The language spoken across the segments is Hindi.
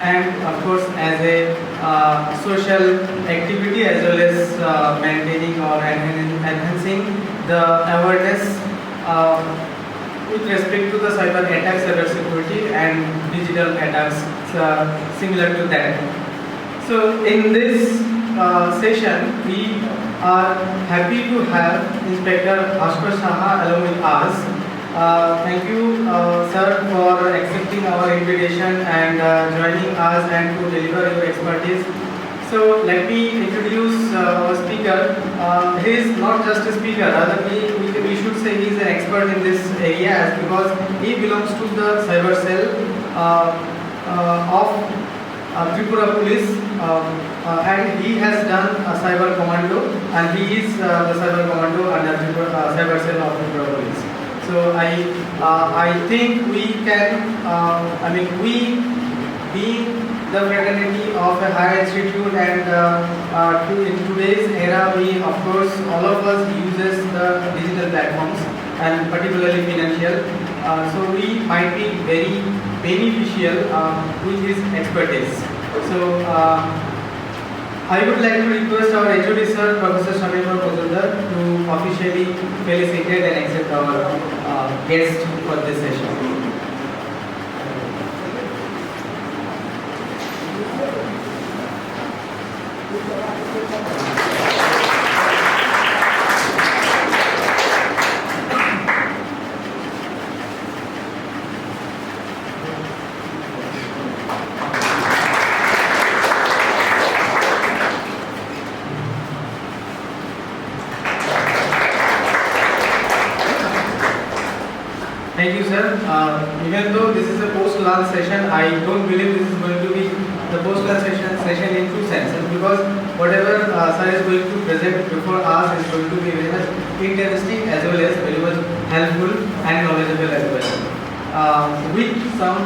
and of course as a social activity as well as maintaining or enhancing the awareness uh, with respect to the cyber attacks, cyber security and digital attacks similar to that. So in this session we are happy to have Inspector Bhaskar Saha along with us. Thank you, sir, for accepting our invitation and joining us and to deliver your expertise. So let me introduce our speaker. He is not just a speaker, rather we should say he is an expert in this area because he belongs to the cyber cell of Tripura Police and he has done a cyber commando and he is the cyber commando under cyber cell of Tripura Police. So I think we can, we being the fraternity of a higher institute and in today's era, we of course all of us uses the digital platforms and particularly financial. So we might be very beneficial with his expertise. So I would like to request our HOD sir, Professor Shamimur Majumdar, to officially felicitate and accept our guest for this session. Thank you, sir. Even though this is a post-lunch session, I don't believe this is going to be the post-lunch session in true sense, because whatever sir is going to present before us is going to be very much interesting as well as very much helpful and knowledgeable as well, with some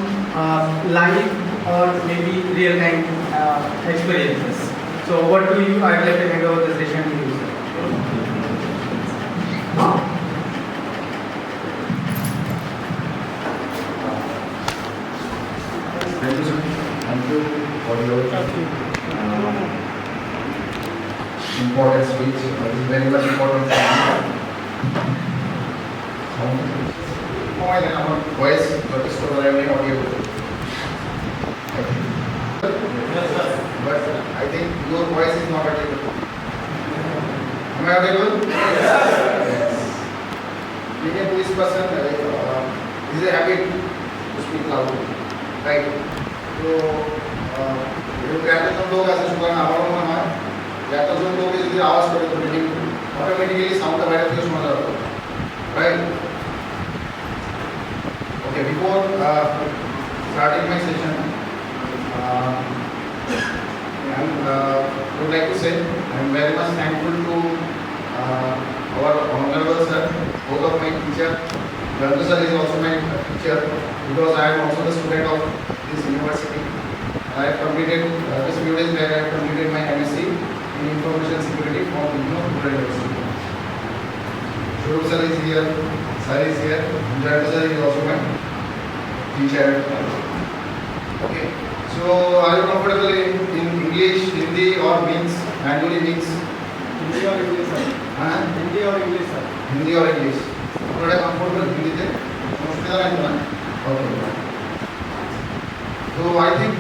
live or maybe real-time experiences. So, what do you? I would like to hand over the session to you, sir. Thank you, sir. Thank you for your important speech. It is very much important for me. Our voice, but it's still very audible. But I think your voice is not audible. Am I audible? Yes. Being a police person, is a habit to speak loudly. Right. तो याच्यातून लोक असं शुभांना आवाज आहे याच्यातून लोक जरी आवाज करतो मीटिंग ऑटोमॅटिकली साऊंड बाहेर दिवस मला जातो right okay before starting my session I would like to say I am very much thankful to our honorable sir, both of my teacher. Ranju sir is also my teacher because I am also the student of this university. I have completed this few days where I have completed my MSc in Information Security from Tripura University. Shuru sir is here, sir is here, Ranju sir is also my teacher. Okay, so are you comfortable in English, Hindi or mix, manually mix? Hindi or English sir? Hindi or English sir? Hindi or English? थोड़ा comfortable हिंदी से समझते हैं ना? Okay. So I think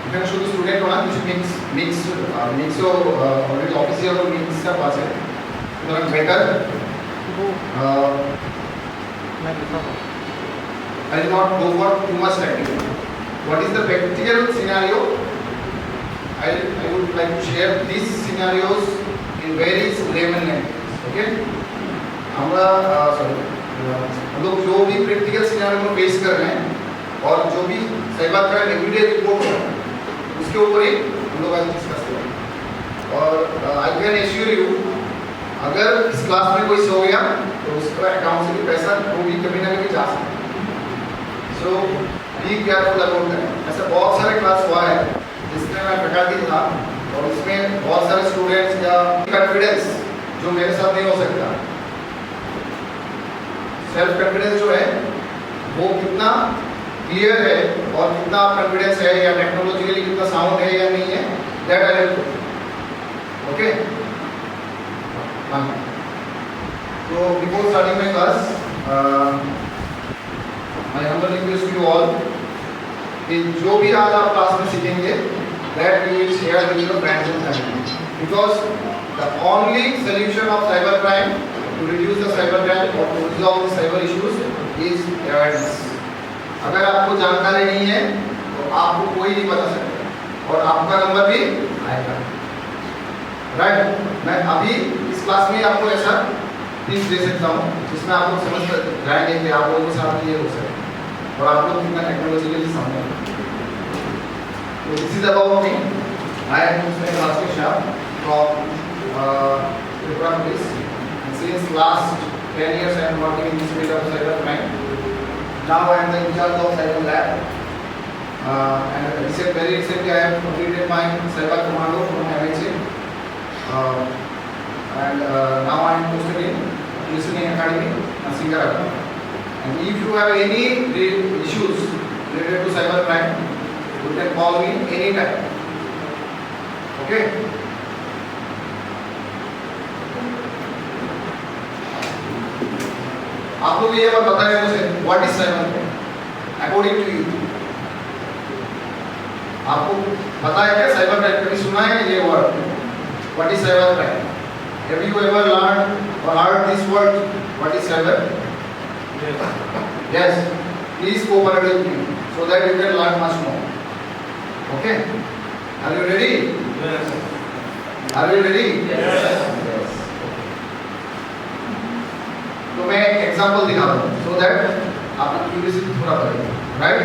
you can show the student one which mix so already office or mix का पास है तो better I will not go for too much technical. What is the practical scenario? I would like to share these scenarios in various layman language. Okay? हमरा हम लोग जो भी प्रैक्टिकल सिनेरियो में फेस कर रहे हैं और जो भी साइबर क्राइम एवरीडे रिपोर्ट है उसके ऊपर ही हम लोग आज डिस्कस करेंगे और आई कैन एश्योर यू अगर इस क्लास में कोई सो गया तो उसका अकाउंट से भी पैसा वो भी कभी ना कभी जा सकता है सो बी केयरफुल अबाउट दैट ऐसा बहुत सारे क्लास हुआ है जिसमें मैं फैकल्टी था और उसमें बहुत सारे स्टूडेंट्स या कॉन्फिडेंस जो मेरे साथ नहीं हो सकता सेल्फ कॉन्फिडेंस जो है वो कितना क्लियर है और कितना कॉन्फिडेंस है या टेक्नोलॉजिकली कितना साउंड है या नहीं है, that I will put. Okay. So before starting my class, my humble request to you all कि जो भी आज आप क्लास में सीखेंगे, that we will share with your friends and family, because the only solution of cyber crime, to reduce the cyber crime or to resolve the cyber issues is awareness. अगर आपको जानकारी नहीं है तो आपको कोई नहीं बता सकता और आपका नंबर भी आएगा. राइट. मैं अभी इस क्लास में आपको ऐसा टिप्स दे सकता हूँ जिसमें आप लोग समझ जाएंगे कि आप लोगों के साथ ये हो सकता है और आप लोग कितना टेक्नोलॉजिकली सामने. So this is about me. I am Mr. Rakesh Shah from Tripura Police. And since last 10 years I am working in this field of cyber crime. Now I am the in charge of cyber lab. And very recently I have completed my cyber commando from MHA. And now I am posted in Listening Academy, Singapore. And if you have any issues related to cyber crime, you can call me anytime. Okay? आप लोग ये बात बताएं मुझे, what is cyber crime? According to you. आपको पता है क्या साइबर क्राइम? कभी सुना है ये word? What is cyber crime? Have you ever learned or heard this word? What is cyber? Yes. Please cooperate with me so that you can learn much more. Okay? Are you ready? Yes. Are you ready? Yes. Yes. तो मैं एक एग्जांपल दिखाता हूँ so that आपका क्यूरियोसिटी पूरा बढ़ेगा. Right?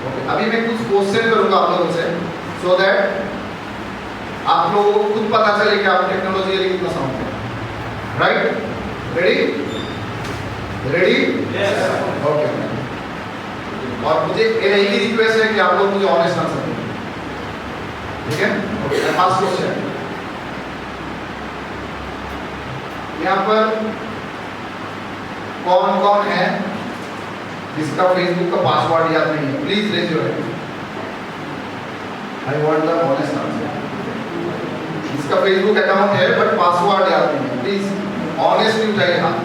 Okay. अभी मैं कुछ क्वेश्चन करूँगा आप लोगों से so that आप लोगों को खुद पता चले कि आप टेक्नोलॉजी कितना साउंड है. Right. Ready? Ready? Yes. Okay. और मुझे मेरा एक ही रिक्वेस्ट है कि आप लोग मुझे ऑनेस्ट आंसर दें. ठीक है? ओके. First question. यहाँ पर कौन कौन है जिसका फेसबुक का पासवर्ड याद नहीं है? Please raise your hand. I want the honest answer. इसका फेसबुक अकाउंट है बट पासवर्ड याद नहीं है. प्लीज ऑनेस्टली उठाइए हाथ,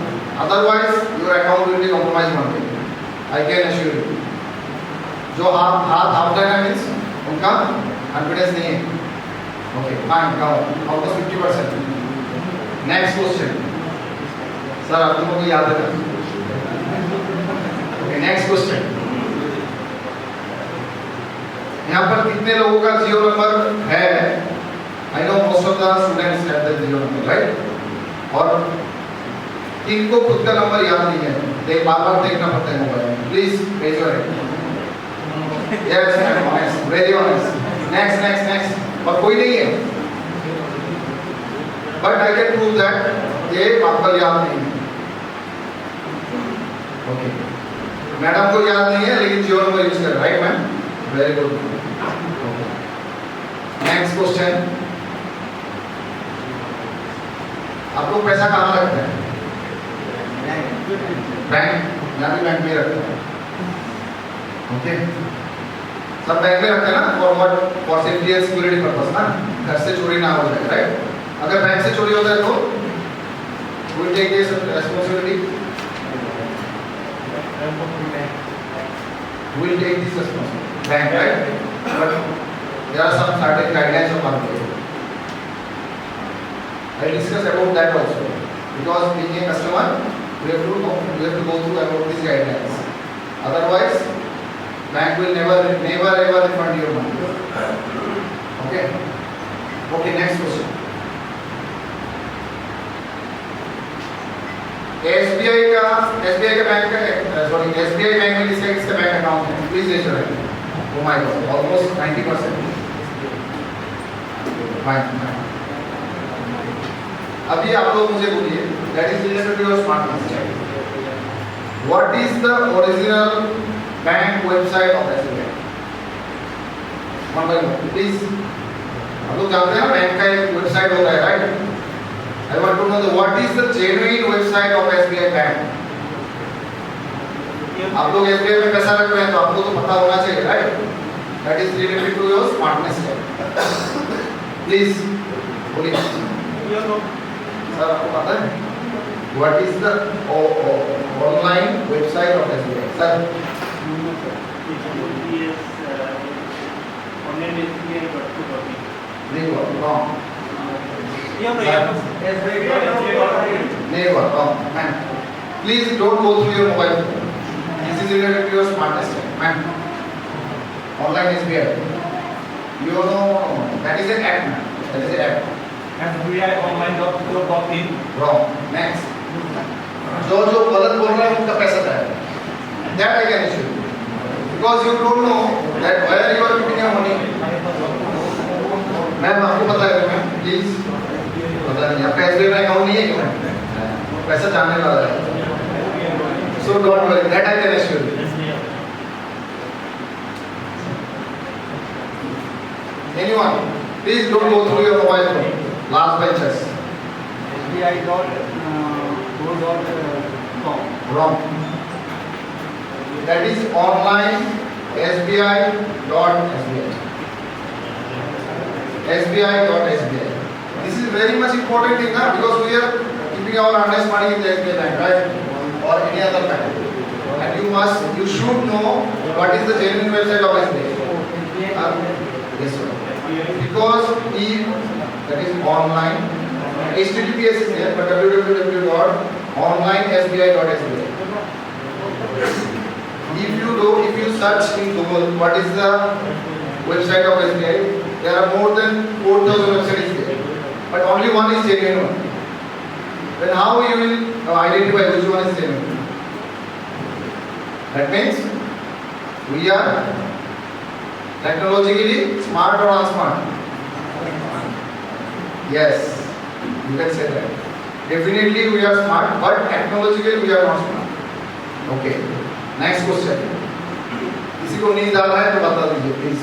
otherwise your account will be compromise one day. I can assure you. जो हाथ उठाए ना मीन्स उनका कॉन्फिडेंस नहीं है. Okay fine. Almost 50%. Next question. Sir आप लोगों को याद है? Okay next question. यहाँ पर कितने लोगों का जियो नंबर है? I know most of the students have the zero number, right? और इनको खुद का नंबर याद नहीं है, दे बार-बार देखना पड़ता है मोबाइल में. Please raise your hand. Yes, I'm honest, very honest. Next. और कोई नहीं है. But I can prove that ये आपको याद नहीं है. Okay. मैडम को याद नहीं है लेकिन जियो नंबर यूज कर, right ma'am? Very good. Next question. आप लोग पैसा कहाँ रखते हैं? बैंक. यहाँ भी बैंक में रखते हैं. ओके. सब बैंक में रखते हैं ना, for what? For safety and security purpose ना, घर से चोरी ना हो जाए. राइट. अगर बैंक से चोरी होता है तो who will take this responsibility? Who will take this responsibility? Bank, right? But there are some certain guidelines of RBI. I discuss about that also, because being a customer, we have to go through about these guidelines. Otherwise, bank will never ever refund your money. Okay. Next question. SBI का बैंक का SBI बैंक में किसका बैंक अकाउंट है? Please raise your hand. Oh my God, almost 90%. Fine. अभी आप लोग मुझे बोलिए, that is related to your smartphone. What is the original bank website of SBI? One by one, please. आप लोग जानते हैं ना बैंक का एक वेबसाइट होता है, right? I want to know what is the genuine website of SBI Bank? आप लोग एसबीआई में पैसा रख रहे हैं तो आपको तो पता होना चाहिए, right? That is related to your smartness level. Please बोलिए सर, आपको पता है what is the online website of SBI? Sir नहीं हुआ, रॉन्ग, नहीं हुआ, wrong ma'am. Please don't go through your mobile phone, this is related to your smartness level ma'am. Online SBI, you know, that is an app man. That is an app. SBIonline.co.in. Wrong. Next. जो गलत बोल रहा है उनका पैसा जाएगा. That I can assure you. Because you don't know that where you are putting your money. Ma'am आपको पता है मैम, प्लीज पता नहीं, आपका एसबीआई में अकाउंट नहीं है क्या मैम? पैसा जाने वाला है. So don't worry. That I can assure you. Anyone, please don't go through your mobile phone. Last benches. SBI.go.com. Wrong. That is online SBI.SBI. SBI.SBI. This is very much important thing, na? Because we are keeping our earnest money in the SBI bank, right? Or any other bank. And you should know what is the genuine website of SBI. Yes, sir. Because that is online, HTTPS is there, but www.onlinesbi.sbi. If you search in Google what is the website of SBI, there are more than 4,000 websites there, but only one is genuine one. Then how you will identify which one is genuine? That means we are technologically smart or unsmart? Yes, you can say that. Definitely we are smart, but technologically we are not smart. Okay. Next question. किसी को नींद आ रहा है तो बता दीजिए प्लीज,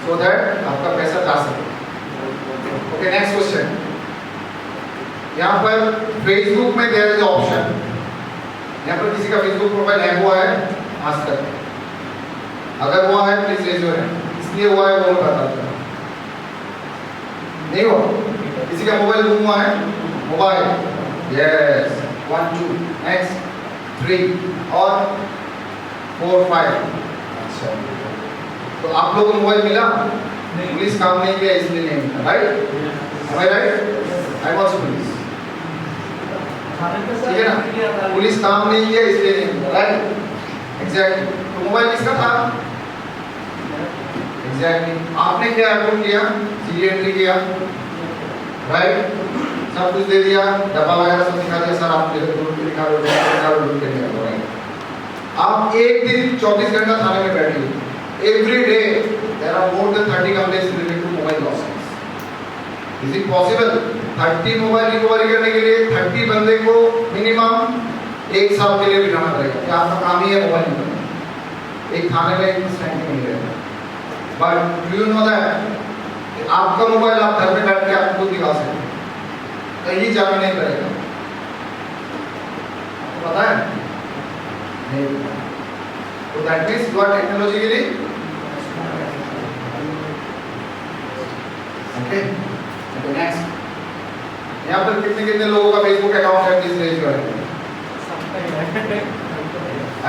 so that आपका पैसा जा सके. Okay, next question. यहाँ पर Facebook में there is option. यहाँ पर किसी का Facebook प्रोफाइल हैक हुआ है आज तक? अगर हुआ है प्लीज रेज योर हैंड. इसलिए हुआ है वो मैं बताता हूं. नहीं हुआ? किसी का मोबाइल गुम हुआ है? Mobile, yes. 1 2 नेक्स्ट 3 और 4 5. अच्छा, तो आप लोगों को मोबाइल मिला? पुलिस काम नहीं किया इसलिए नहीं मिला, right? Am I right? I was police, ठीक है ना? पुलिस काम नहीं किया इसलिए नहीं मिला, राइट? एग्जैक्टली. तो मोबाइल किसका था? एग्जैक्टली. आपने क्या अकाउंट किया? सीडी एंट्री किया, राइट? सब कुछ दे दिया, डब्बा वगैरह सब दिखा दिया, सर आप लिखा लो, राइट? आप एक दिन 24 घंटा थाने में बैठे हो. Every day there are more than 30 complaints related to mobile losses. Is it possible 30 mobile recovery करने के लिए 30 बंदे को मिनिमम 1 साल के लिए बिठाना पड़ेगा? क्या आपका काम ही है मोबाइल निकालना? एक थाने में एक स्टैंड नहीं रहेगा. But do you know that आपका मोबाइल आप घर में बैठ के आप खुद दिखा सकते हैं, कहीं जाना नहीं पड़ेगा. आपको पता है? नहीं. तो that means you are technologically okay. Next. यहाँ पर कितने लोगों का फेसबुक अकाउंट है? Please raise your hand.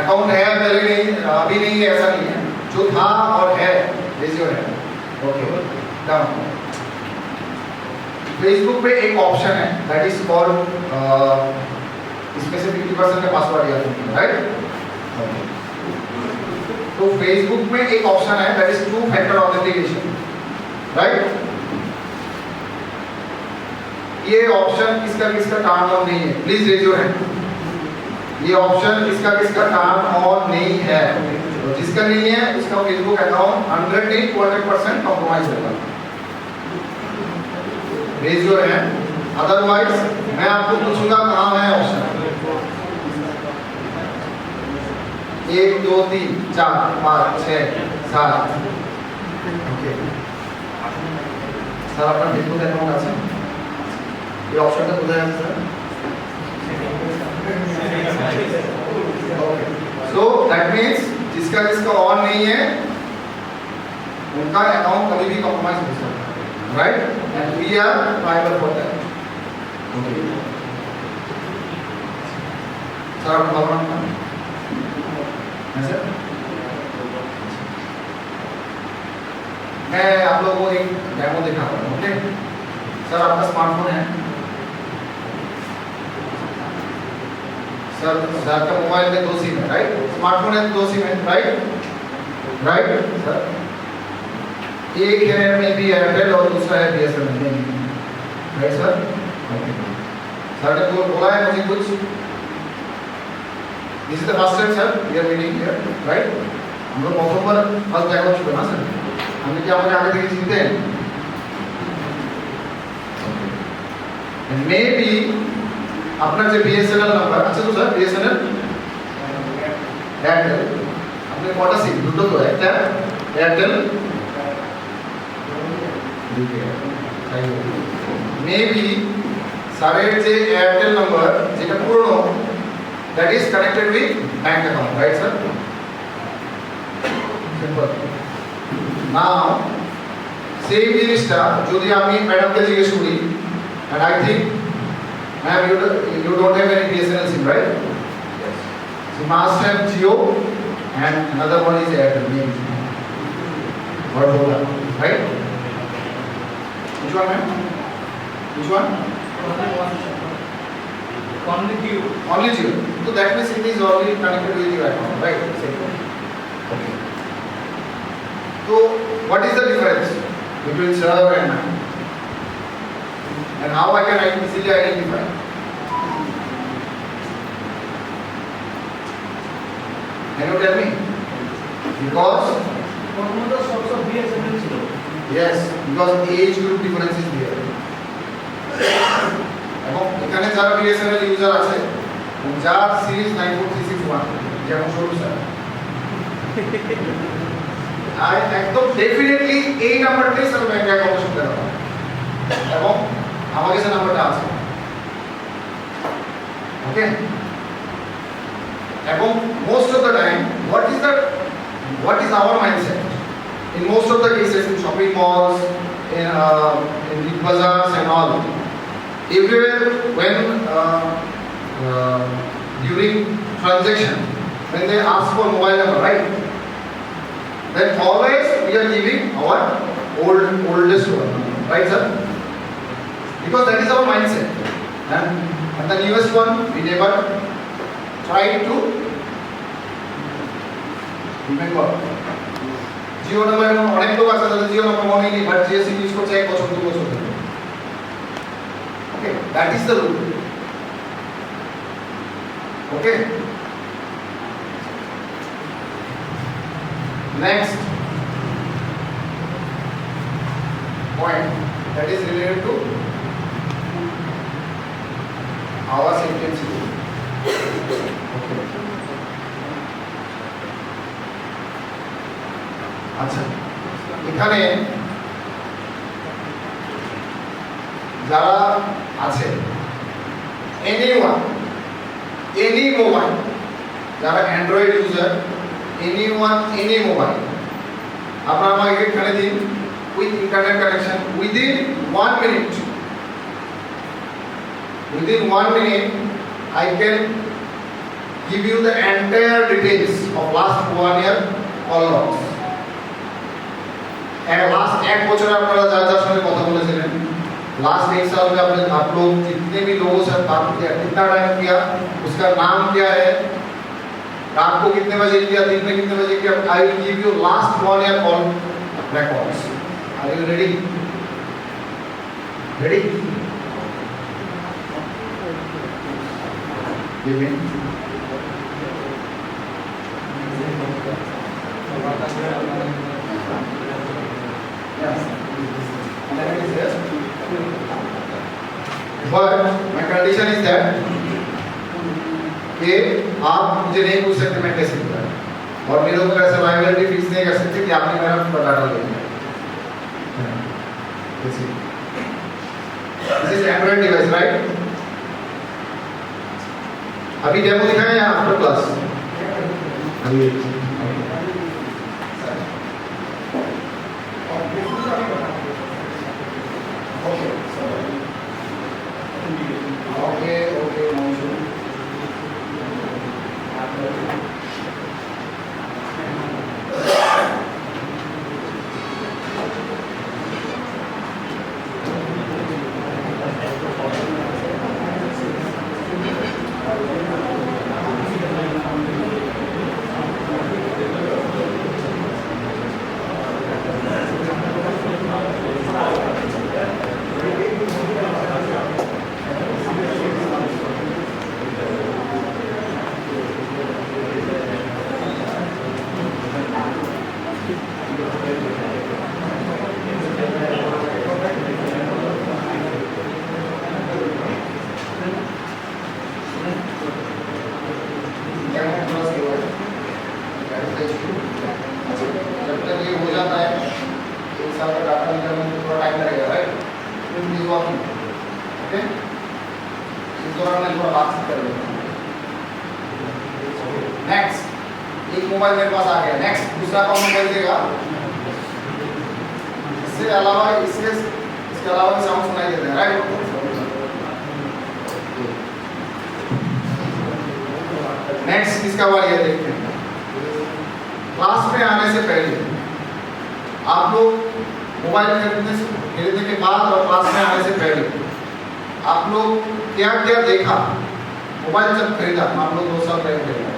Account है, पहले नहीं, अभी नहीं है, ऐसा नहीं है. जो था और है, raise your hand. Okay, done. Facebook पे एक ऑप्शन है दैट इज कॉल्ड, इसमें से 50% का पासवर्ड याद रखना, राइट? तो फेसबुक में एक ऑप्शन है that is 2 factor authentication, right? ये ऑप्शन किसका टर्न ऑन नहीं है? Please raise your hand. ये ऑप्शन किसका टर्न ऑन नहीं है? तो जिसका नहीं है उसका फेसबुक अकाउंट 100 नहीं 200% कॉम्प्रोमाइज होगा. Raise your hand. अदरवाइज मैं आपको पूछूंगा कहाँ है ऑप्शन. 1 2 3 4 5 6 7. ओके सर, আপনার ফেসবুক অ্যাকাউন্ট আছে? এই অপশনটা কোথায় আছে sir? Okay, So that means जिसका जिसका ऑन नहीं है उनका अकाउंट कभी भी कॉम्प्रोमाइज हो सकता है, right? And we are liable for that. Sir आप बताओ ना सर। मैं आप लोगों को एक डेमो दिखाता हूँ, ओके? सर आपका स्मार्टफोन है सर, सर का मोबाइल में 2 सिम है, राइट? स्मार्टफोन है 2 सिम है, राइट? राइट सर, एक है में भी एयरटेल और दूसरा है बीएसएनएल में, राइट सर? सर ने बोला है मुझे कुछ, this is the first time sir we are meeting here, right? हम लोग मौसम पर फर्स्ट जगह शुरू ना सर, हमने क्या मुझे आगे देखिए चिंते हैं मे बी अपना जो बीएसएनएल नंबर, अच्छा तो सर बीएसएनएल एयरटेल अपने कौन सी दुटो तो है क्या एयरटेल मे बी सारे जे एयरटेल नंबर যেটা পুরনো that is connected with bank account, right sir? Simple. Now same জিনিসটা যদি আমি ম্যাডামকে জিজ্ঞেস করি and I think ma'am you don't have any BSNL sim, right? Yes. So you must have Jio and another one is Airtel maybe or Vodafone, right? Which one ma'am? Which one? Only Jio. Only Jio. So that means it is already connected with your account, right? Okay. So what is the difference between sir and ma'am? And how I can easily identify? Can you tell me? Because yes, because age group difference is there. এবং এখানে যারা বিএসএনএল ইউজার আছে যার সিরিজ 94361 যেমন শুরু স্যার আর একদম ডেফিনেটলি এই নাম্বারটাই স্যার ব্যাংক অ্যাকাউন্টের সাথে রাখা এবং আমার কাছে নাম্বারটা আছে, ওকে? এবং most of the time what is our mindset in most of the cases in shopping malls, in big bazaars and all, everywhere when during transaction when they ask for mobile number, right, then always we are giving our oldest one, right sir? Because that is our mindset, and the newest one we never try to remember. Jio number অনেক লোক আছে যাদের জিও নাম্বার মনে নেই বাট জিও সিম ইউজ করছে 1 বছর 2 বছর ধরে, okay? That is the rule, okay? Next point that is related to our sentence. Okay. আচ্ছা, এখানে যারা আছে anyone any mobile, যারা Android user anyone any mobile, আপনারা আমাকে এখানে দিন with internet connection within 1 minute. Within 1 minute I can give you the entire details of last 1 year all logs. And last 1 বছর আপনারা যার যার সঙ্গে কথা বলেছিলেন, लास्ट 1 साल में आपने आप लोग जितने भी लोगों से बात किया, कितना टाइम किया, उसका नाम क्या है, रात को कितने बजे किया, दिन में कितने बजे किया, I will give you last 1 year all records. Are you ready? Ready? Give me. Yes. And then it is there. But my condition is that कि आप मुझे नहीं पूछ सकते मैं कैसे किया, और मेरे ऊपर ऐसा लायबिलिटी फिक्स नहीं कर सकते कि आपने मेरा डाटा ले लिया। This is Android device, right? अभी डेमो दिखाया या after class? Okay, no issue. जब तक ये हो जाता है एक साल का डाटा निकालने में थोड़ा टाइम लगेगा, राइट? Please walking, okay? इस दौरान मैं थोड़ा बात कर लेता हूँ। नेक्स्ट, एक मोबाइल मेरे पास आ गया। नेक्स्ट, दूसरा कौन मोबाइल देगा? इसके अलावा साउंड सुनाई देता है, राइट? नेक्स्ट किसका बारी है देखते हैं। क्लास में आने से पहले आप लोग मोबाइल खरीदने के बाद और क्लास में आने से पहले आप लोग क्या क्या देखा? मोबाइल जब खरीदा, आप लोग 2 साल पहले खरीदा,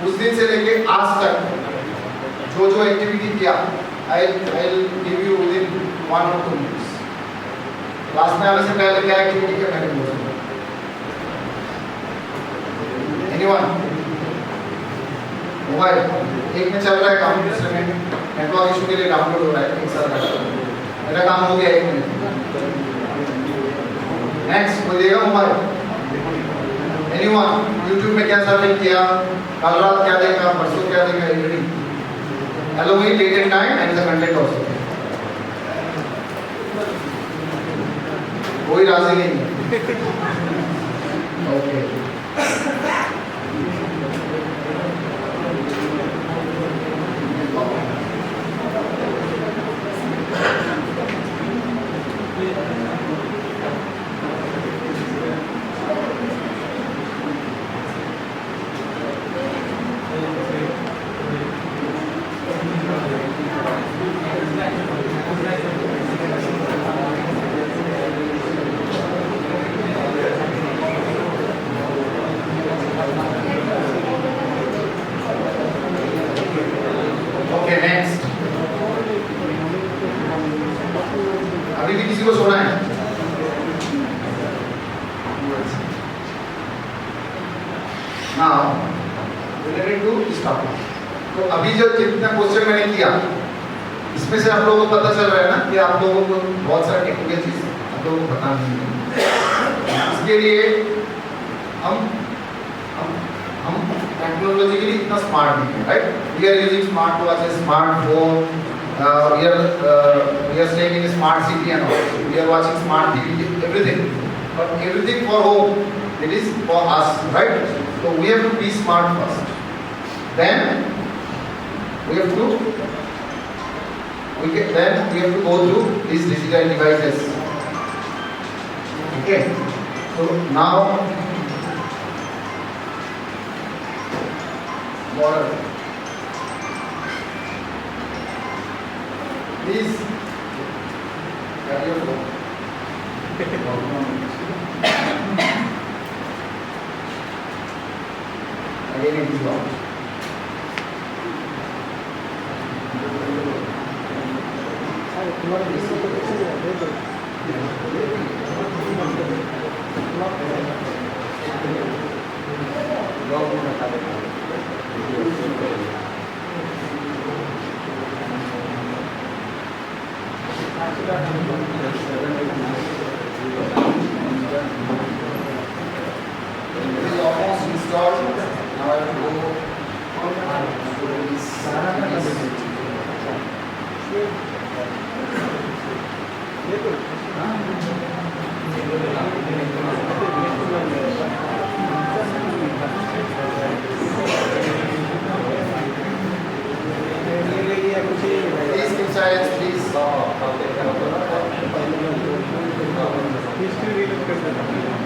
उस दिन से लेके आज तक जो जो एक्टिविटी किया, I give you within 1 or 2 minutes। Class में आने से पहले क्या एक्टिविटी किया मैंने बोला? एनीवन? मोबाइल एक में चल रहा है काम, दूसरे में नेटवर्क इशू के लिए डाउनलोड हो रहा है, एक साथ मेरा काम हो गया 1 मिनट। नेक्स्ट कोई देगा मोबाइल? एनीवन? यूट्यूब में क्या सर्चिंग किया, कल रात क्या देखा, परसों क्या देखा, everything allow me date and time and the content also। कोई राजी नहीं है। ओके अभी भी किसी को सोना है? Now related to this topic, तो अभी जो जितना क्वेश्चन मैंने किया इसमें से आप लोगों को पता चल रहा है ना कि आप लोगों को बहुत सारे टेक्निकल चीज आप लोगों को पता नहीं है। इसके लिए हम टेक्नोलॉजिकली इतना स्मार्ट नहीं है, right? We are using smart watches, smartphone, we are staying in a smart city and all. We are watching smart TV, everything. But everything for whom? It is for us, right? So we have to be smart first. Then we have to go through these digital devices. Okay. So now, model. Please carry your phone. Again it is wrong. It is almost installed. Now I will go on this. science, please. History related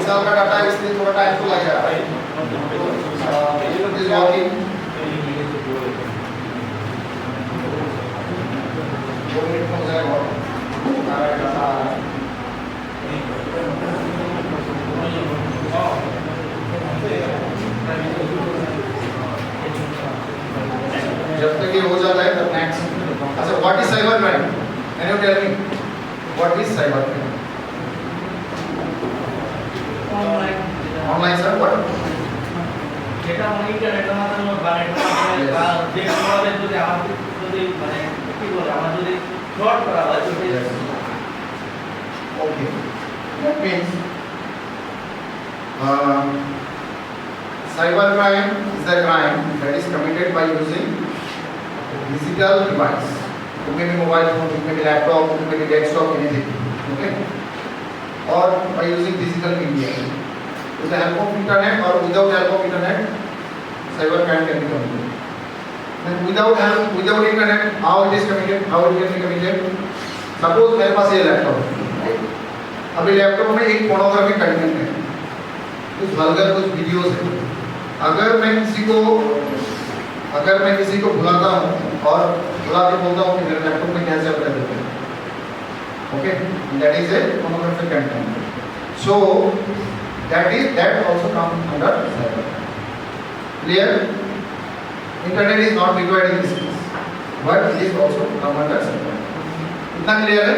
साल का डाटा है इसलिए थोड़ा टाइम तो लगेगा दिस वॉकिंग 2 मिनट में हो जाएगा हमारा डाटा जब तक ये हो जाता है तब नेक्स्ट अच्छा what is cyber crime can you tell me what is cyber crime online sir what যেটা মানে ইন্টারনেটের মাধ্যমে বানানো বা যে কোনোভাবে যদি আমাদের যদি মানে কি বলে আমরা যদি ফ্রড করা হয় যদি okay that means cyber crime is a crime that is committed by using digital device it may be mobile phone it may be laptop it may be desktop anything okay or by using digital media with the help of internet or without help of internet cyber crime can be committed then without internet how it is committed how it can be committed suppose मेरे पास ये लैपटॉप है अभी लैपटॉप में एक पोर्नोग्राफिक कंटेंट है कुछ वल्गर कुछ वीडियोस है अगर मैं किसी को बुलाता हूँ और बुला के बोलता हूँ कि मेरे लैपटॉप में कैसे अपलोड करते हैं okay that is a pornographic content so that also comes under cyber clear internet is not required in this case but it is also come under cyber इतना क्लियर है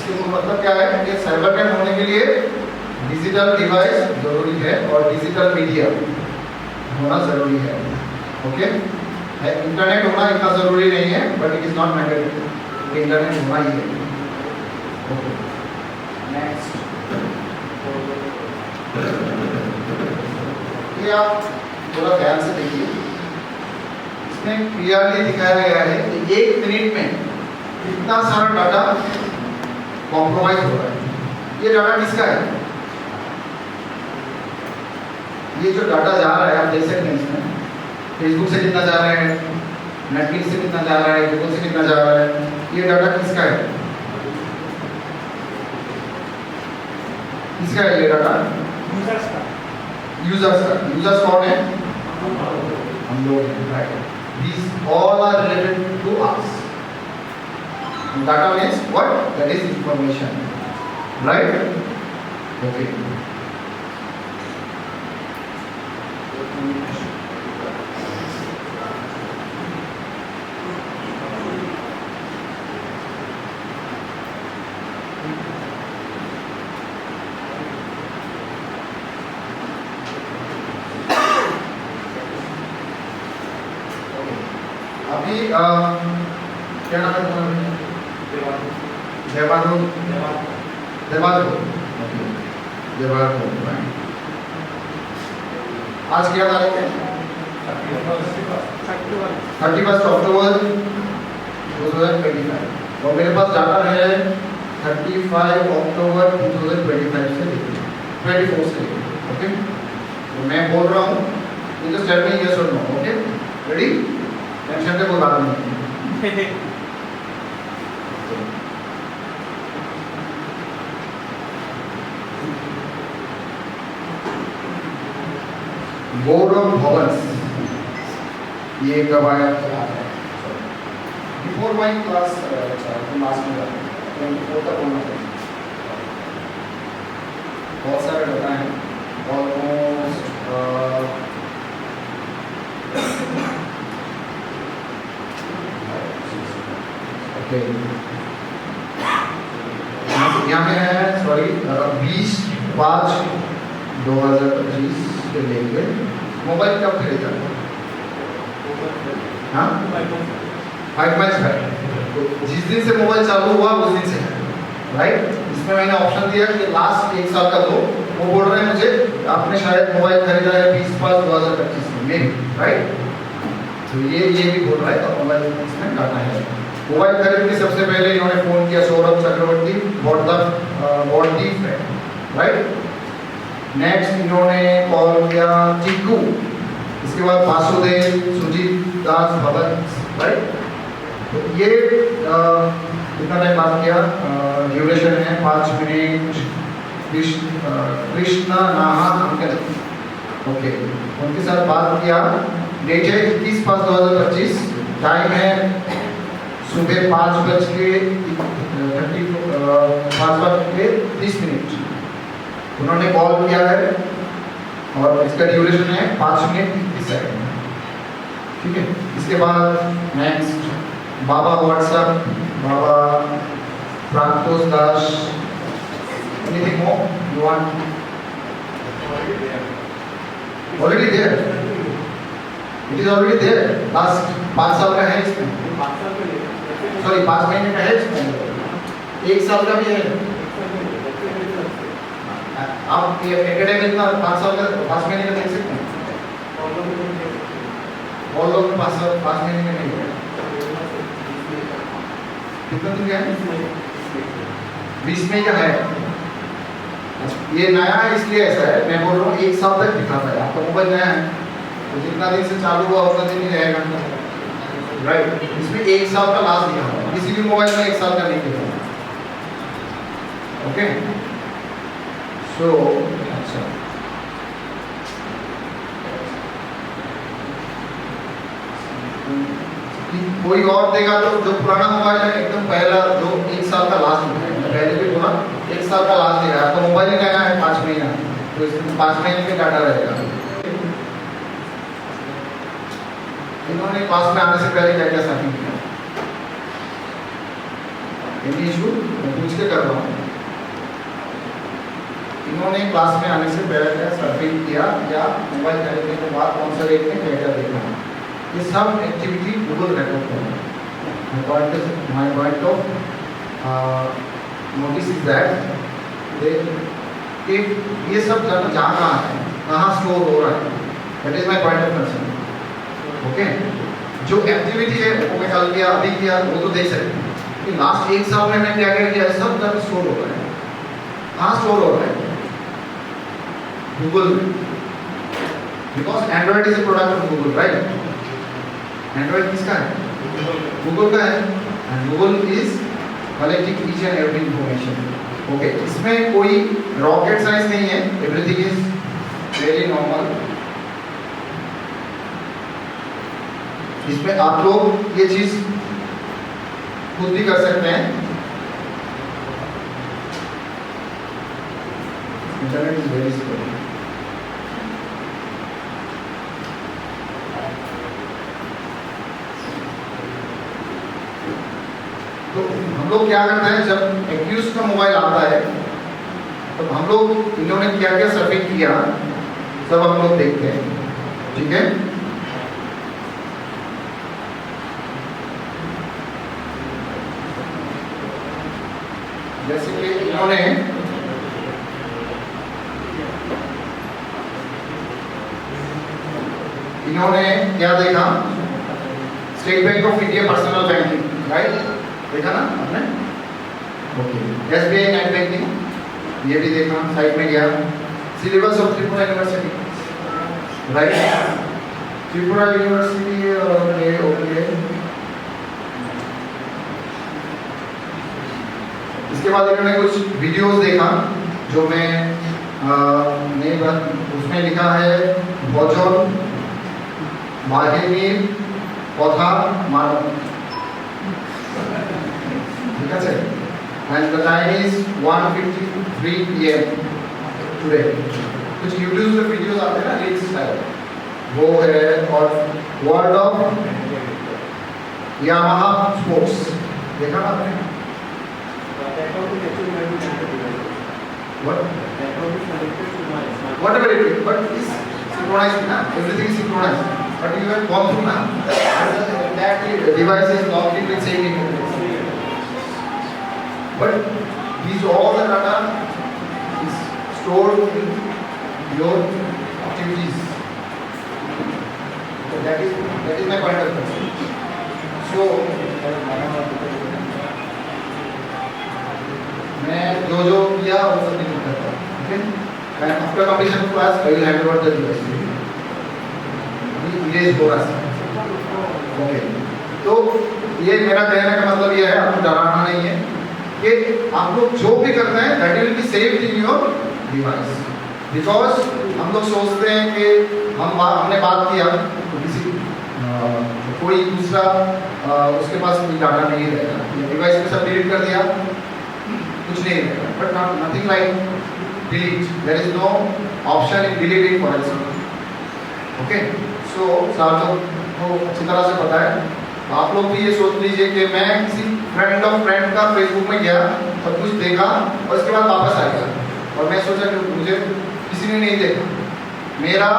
इसका मतलब क्या है कि साइबरक्राइम होने के लिए डिजिटल डिवाइस जरूरी है और डिजिटल मीडिया होना जरूरी है। ओके, इंटरनेट होना इतना जरूरी नहीं है, but it is not mandatory, internet होना ही है। ओके, नेक्स्ट ये आप थोड़ा ध्यान से देखिए, इसमें क्लियरली दिखाया गया है कि 1 मिनट में कितना सारा डाटा कॉम्प्रोमाइज हो रहा है। ये डाटा किसका है? ये जो डाटा जा रहा है आप देख सकते हैं, इसमें फेसबुक से कितना जा रहा है, नेटफ्लिक्स से कितना जा रहा है, गूगल से कितना जा रहा है, ये डाटा किसका है? किसका है ये डाटा? यूजर्स का। यूजर्स का। यूजर्स कौन है? हम लोग हैं, right? These all are related to us. Data means what? That is information, right? Okay. अभी क्या नाम है तुम्हारा? देवानंद। आज क्या तारीख है? 31 अक्टूबर 2025 और मेरे पास डाटा है 35 अक्टूबर 2025 से 24 से। ओके, तो मैं बोल रहा हूँ, you just tell me yes or no. Okay, ready? Tension के कोई बात नहीं। गौरव भवंस ये कब आया? बिफोर माई क्लास लास्ट में 24 तक होना चाहिए। बहुत सारे डाटा हैं, ऑलमोस्ट ओके, यहाँ पे है सॉरी 20/5/2025 से लेके मोबाइल कब खरीदा? हाँ, 5/5 तो जिस दिन से मोबाइल चालू हुआ उस दिन से है, राइट? इसमें मैंने ऑप्शन दिया कि लास्ट 1 साल का दो। वो बोल रहे हैं मुझे आपने शायद मोबाइल खरीदा है 20/5/2025 में, राइट? तो ये भी बोल रहा है, तो मोबाइल इसमें डाटा है। मोबाइल खरीदने के सबसे पहले इन्होंने फोन किया सौरभ चक्रवर्ती, बॉट दी फ्रेंड, राइट? नेक्स्ट इन्होंने कॉल किया चिक्कू, इसके बाद वासुदेव, सुजीत दास भगत, राइट? तो ये कितना टाइम बात किया? ड्यूरेशन है 5 मिनट। कृष्णा नाहा अंकल, ओके, उनके साथ बात किया। डेट है 21/5/2025, टाइम है सुबह 5:30 उन्होंने कॉल किया है और इसका ड्यूरेशन है 5 मिनट 30 सेकंड, ठीक है? इसके बाद next Baba WhatsApp, Baba Praktosh Das, anything more you want? Already there, it is already there. Last 5 साल का है इसमें, सॉरी 5 महीने का है इसमें, 1 साल का भी है। आप ये एकेडमिक में 5 साल का 5 महीने का देख सकते हैं, और लोग 5 महीने में नहीं है। कितना दिन का है? 20 मई का है। ये नया है इसलिए ऐसा है, मैं बोल रहा हूँ 1 साल तक दिखाता है। आपका मोबाइल नया है तो जितना दिन से चालू हुआ उतना दिन ही रहेगा, राइट? इसमें 1 साल का लास्ट दिया हुआ है, किसी भी मोबाइल में 1 साल का नहीं दिया। ओके, सो अच्छा, कोई और देगा तो जो पुराना मोबाइल है एकदम पहला जो 1 साल का लास्ट है, पहले भी बोला 1 साल का लास्ट देगा। आपका मोबाइल ही नया है 5 महीना, तो इसमें 5 महीने का डाटा रहेगा। इन्होंने क्लास में आने से पहले क्या क्या सेटिंग किया? एनी इशू मैं पूछ के कर रहा हूँ। इन्होंने क्लास में आने से पहले क्या सर्फिंग किया या मोबाइल खरीदने के बाद कौन सा रेट में क्या क्या देखा, ये सब एक्टिविटी गूगल रिकॉर्ड कर रहा है। My point of notice is that ये सब जहाँ कहाँ है, कहाँ स्टोर हो रहा है, that is my point of concern. Okay, जो एक्टिविटी है वो मैं कल किया अभी किया वो तो देख सकते हैं कि लास्ट एक साल में मैं क्या क्या किया, सब जगह स्टोर हो रहा है। कहाँ स्टोर हो रहा है? गूगल में, because Android is a product of Google, right? Android किसका है? गूगल का है, and Google is collecting each and every information. Okay, इसमें कोई रॉकेट साइंस नहीं है, एवरीथिंग इज वेरी नॉर्मल। इसमें आप लोग ये चीज खुद भी कर सकते हैं। Internet is very slow. तो हम लोग क्या करते हैं, जब एक्यूज का मोबाइल आता है तो हम लोग इन्होंने क्या क्या सर्फिंग किया सब हम लोग देखते हैं, ठीक है? जैसे कि इन्होंने क्या देखा, state bank of India personal banking, right? देखा ना आपने? ओके, एसबीआई नेट बैंकिंग ये भी देखा, साइट में गया। Syllabus of Tripura university, right? Tripura university और ये ओके। इसके बाद इन्होंने कुछ वीडियोस देखा जो मैं नहीं उसमें लिखा है भोजन मार्केट कथा मानव, ठीक है sir? And the time is 1:53 PM today. कुछ यूट्यूब पे वीडियोस आते हैं ना रील्स स्टाइल, वो है। और वर्ल्ड ऑफ यामाहा स्पोर्ट्स देखा ना आपने? Whatever it is, but it's synchronized na, everything is synchronized. But you have gone through na, that device is logged in with same interface. But these all the data is stored in your activities. So that is my point of view. So मैं जो किया वो सब नहीं करता, ओके? मैं after completion of class I will hand over the device. ये इरेज हो रहा है, ओके? तो ये मेरा कहने का मतलब ये है, आपको डराना नहीं है कि आप लोग जो भी करते हैं that will be saved in your device. Because हम लोग सोचते हैं कि हमने बात किया तो किसी कोई दूसरा उसके पास कोई डाटा नहीं रहेगा, डिवाइस पे सब डिलीट कर दिया कुछ नहीं रहेगा। But nothing like delete, there is no option in deleting for example, okay? So सार लोग को अच्छी तरह से पता है। आप लोग भी ये सोच लीजिए कि मैं किसी फ्रेंड ऑफ फ्रेंड का फेसबुक में गया और कुछ देखा और उसके बाद वापस आ गया और मैं सोचा कि मुझे किसी ने नहीं देखा, मेरा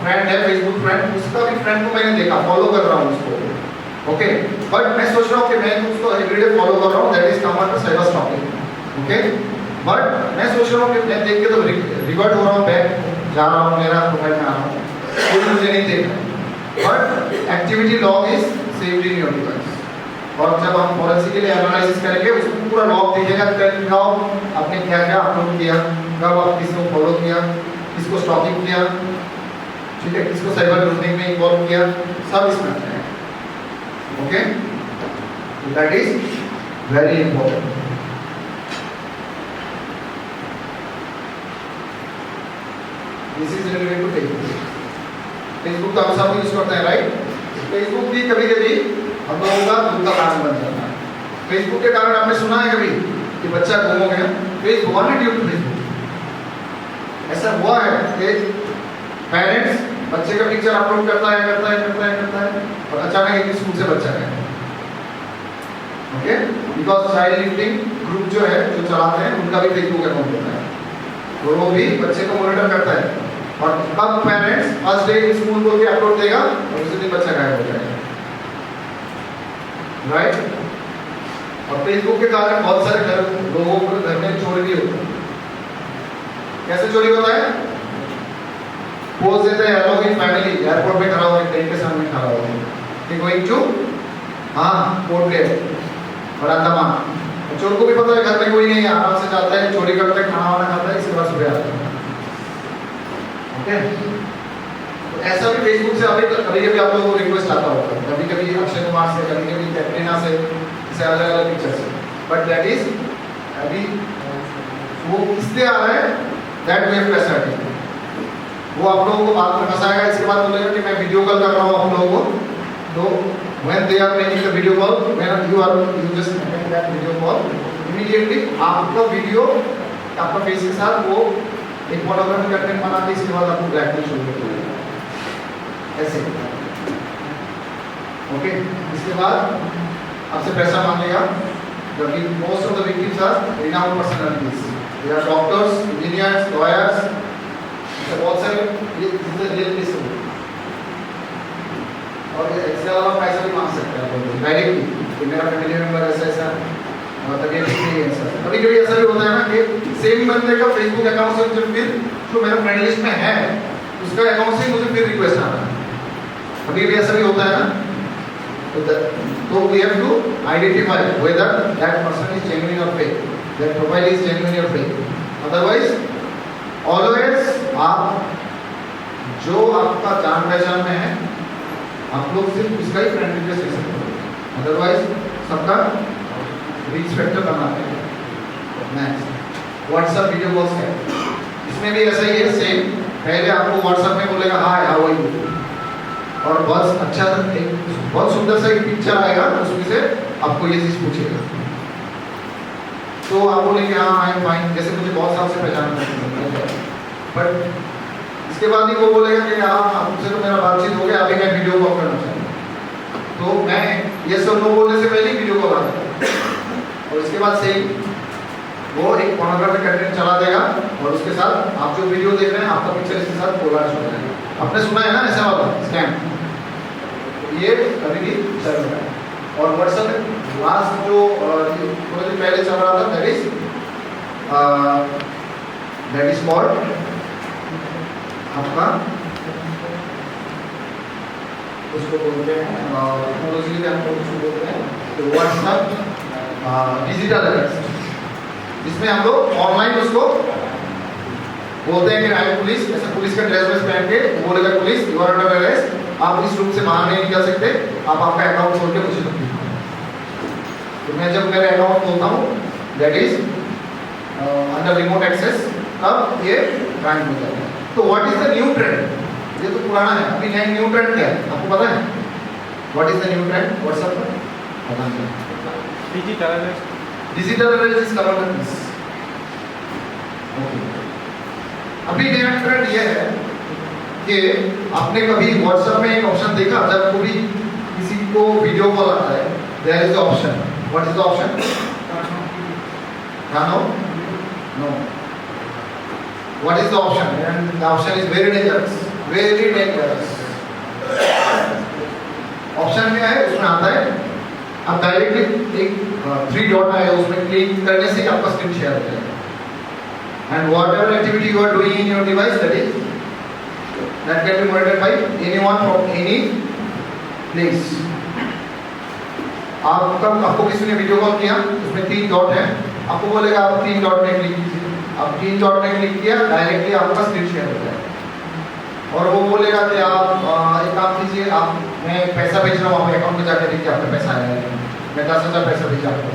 फ्रेंड है फेसबुक फ्रेंड, उसका भी फ्रेंड को मैंने देखा, फॉलो कर रहा हूँ उसको, ओके? बट मैं सोच रहा हूँ कि मैं उसको एवरीडे फॉलो कर रहा हूँ, that is come under cyber stalking, okay? But मैं सोच रहा हूँ कि मैं देख के तो रिवर्ट हो रहा हूँ, बैक जा रहा हूँ, मेरा प्रोफाइल में आ रहा हूँ, कोई मुझे नहीं देख रहा। But activity log is saved in your device. और जब हम फॉरेंसिकली एनालिसिस करेंगे उसमें पूरा लॉग दिखेगा, कब आपने क्या क्या अपलोड किया, कब आप किसको फॉलो किया, किसको स्टॉकिंग किया, ठीक है, किसको साइबर लूटिंग में इन्वॉल्व किया, सब इसमें आता है, okay? That is very important. This is related to Facebook. Facebook तो हम सब यूज करते हैं, राइट? फेसबुक भी कभी कभी हम लोगों का दुख का कारण बन जाता है। फेसबुक के कारण आपने सुना है कभी कि बच्चा गुम हो गया, Facebook only due to Facebook. ऐसा हुआ है कि पेरेंट्स बच्चे का पिक्चर अपलोड करता है और अचानक एक स्कूल से बच्चा गया, okay? Because child lifting group जो है जो चलाते हैं उनका भी फेसबुक अकाउंट होता है, और वो भी बच्चे को मॉनिटर करता है। और तब पेरेंट्स फर्स्ट डे स्कूल बोल के अपलोड देगा और उसी दिन बच्चा गायब हो जाएगा, राइट। और फेसबुक के कारण बहुत सारे लोगों को घर में चोरी भी होता है। कैसे चोरी होता है? पोस्ट देते हैं हेलो इन फैमिली, एयरपोर्ट पे खड़ा होकर ट्रेन के सामने खड़ा होकर कि गोइंग टू पोर्ट ब्लेयर और अंडमान। चोर को भी पता है घर में कोई नहीं है, आराम से जाता है, चोरी करता है, खाना वाना खाता है, इसके बाद सुबह आता है। ओके, तो ऐसा भी फेसबुक से अभी कभी कभी आप लोगों को रिक्वेस्ट आता होगा, कभी कभी अक्षय कुमार से, कभी कभी कैटरीना से, इसे अलग अलग पिक्चर से, बट दैट इज अभी वो इसलिए आ रहा है दैट वे ऑफ फैसिलिटी। वो आप लोगों को बात में फंसाएगा, इसके बाद बोलेगा कि मैं वीडियो कॉल कर रहा हूँ आप लोगों को, तो when they are making the video call, when you just make that video call, immediately आपका वीडियो आपका फेस के साथ वो एक फोटोग्राफी कंटेंट बना के इसके बाद आपको ब्लैकमेल शुरू कर देगा ऐसे। ओके, इसके बाद आपसे पैसा मांगेगा। जबकि most of the victims are renowned personalities, they are doctors, engineers, lawyers, बहुत सारे ये रियल केस है। और इसके अलावा पैसा भी मांग सकते हैं आप डायरेक्टली कि मेरा फैमिली मेंबर ऐसा ऐसा तबीयत ठीक नहीं है ऐसा। कभी कभी ऐसा भी होता है ना कि सेम बंदे का फेसबुक अकाउंट से जब फिर जो मेरा फ्रेंड लिस्ट में है उसका अकाउंट से मुझे फिर रिक्वेस्ट आता है, कभी कभी ऐसा भी होता है ना। तो we have to identify whether that person is genuine और fake, that profile is genuine और फेक। अदरवाइज ऑलवेज आप जो आपका जान पहचान में है आप लोग सिर्फ उसका ही फ्रेंड रिक्वेस्ट ले सकते हो, अदरवाइज सबका रीच फैक्टर बनाते हैं। नेक्स्ट व्हाट्सएप वीडियो कॉल्स है, इसमें भी ऐसा ही है सेम। पहले आपको व्हाट्सएप में बोलेगा हाय हाउ आर यू, और बहुत अच्छा एक बहुत सुंदर सा एक पिक्चर आएगा, उसमें से आपको ये चीज पूछेगा, तो आप बोलेंगे हाँ आई एम फाइन, जैसे मुझे बहुत साल से पहचान करते हैं। बट इसके बाद ही वो बोलेगा कि हाँ आपसे तो मेरा बातचीत हो गया, अभी मैं वीडियो कॉल करना चाहूँ, तो मैं ये सब नो बोलने से पहले वीडियो कॉल आता है। और इसके बाद से वो एक पोर्नोग्राफिक कंटेंट चला देगा और उसके साथ आप जो वीडियो देख रहे हैं आपका पिक्चर इसके साथ कोलाज हो जाएगा। आपने सुना है ना ऐसा वाला स्कैम, ये अभी भी चल रहा है। और व्हाट्सएप लास्ट जो थोड़े दिन पहले चल रहा था दैट इज कॉल्ड आपका उसको बोलते हैं टेक्नोलॉजी के हम उसको बोलते हैं तो व्हाट्सएप डिजिटल अरेस्ट, जिसमें हम लोग ऑनलाइन उसको बोलते हैं कि आई पुलिस, ऐसे पुलिस का ड्रेस वेस पहन के बोलेगा police you are under arrest, आप इस रूम से बाहर नहीं निकल सकते, आप आपका अकाउंट खोल के मुझे रखिए। तो मैं जब मेरा अकाउंट खोलता हूँ that is under remote access, तब ये बैंक हो जाता है। तो what is the new trend? ये तो पुराना है, अभी नया न्यू ट्रेंड क्या है आपको पता है? What is the new trend WhatsApp पर? पता नहीं। Digital arrest is covered in this. अभी नया ट्रेंड ये है कि आपने कभी व्हाट्सएप में एक ऑप्शन देखा, जब कभी किसी को वीडियो कॉल आता है there is the option, what is the option? No what is the option? And the option is very dangerous, very dangerous. Option क्या है? उसमें आता है आप डायरेक्टली एक 3 डॉट आया उसमें क्लिक करने से आपका स्क्रीन शेयर हो जाएगा, and whatever activity you are doing in your device that can be monitored by anyone from any place. आपको किसी ने वीडियो कॉल किया, उसमें 3 डॉट है, आपको बोलेगा आप 3 डॉट में क्लिक कीजिए, आप 3 डॉट में क्लिक किया डायरेक्टली आपका स्क्रीन शेयर हो जाएगा। और वो बोलेगा कि आप एक काम कीजिए, आप मैं पैसा भेज रहा हूँ, आप अकाउंट में जाकर देखिए आपका पैसा आया है, मैं 10,000 पैसा भेजा आपको।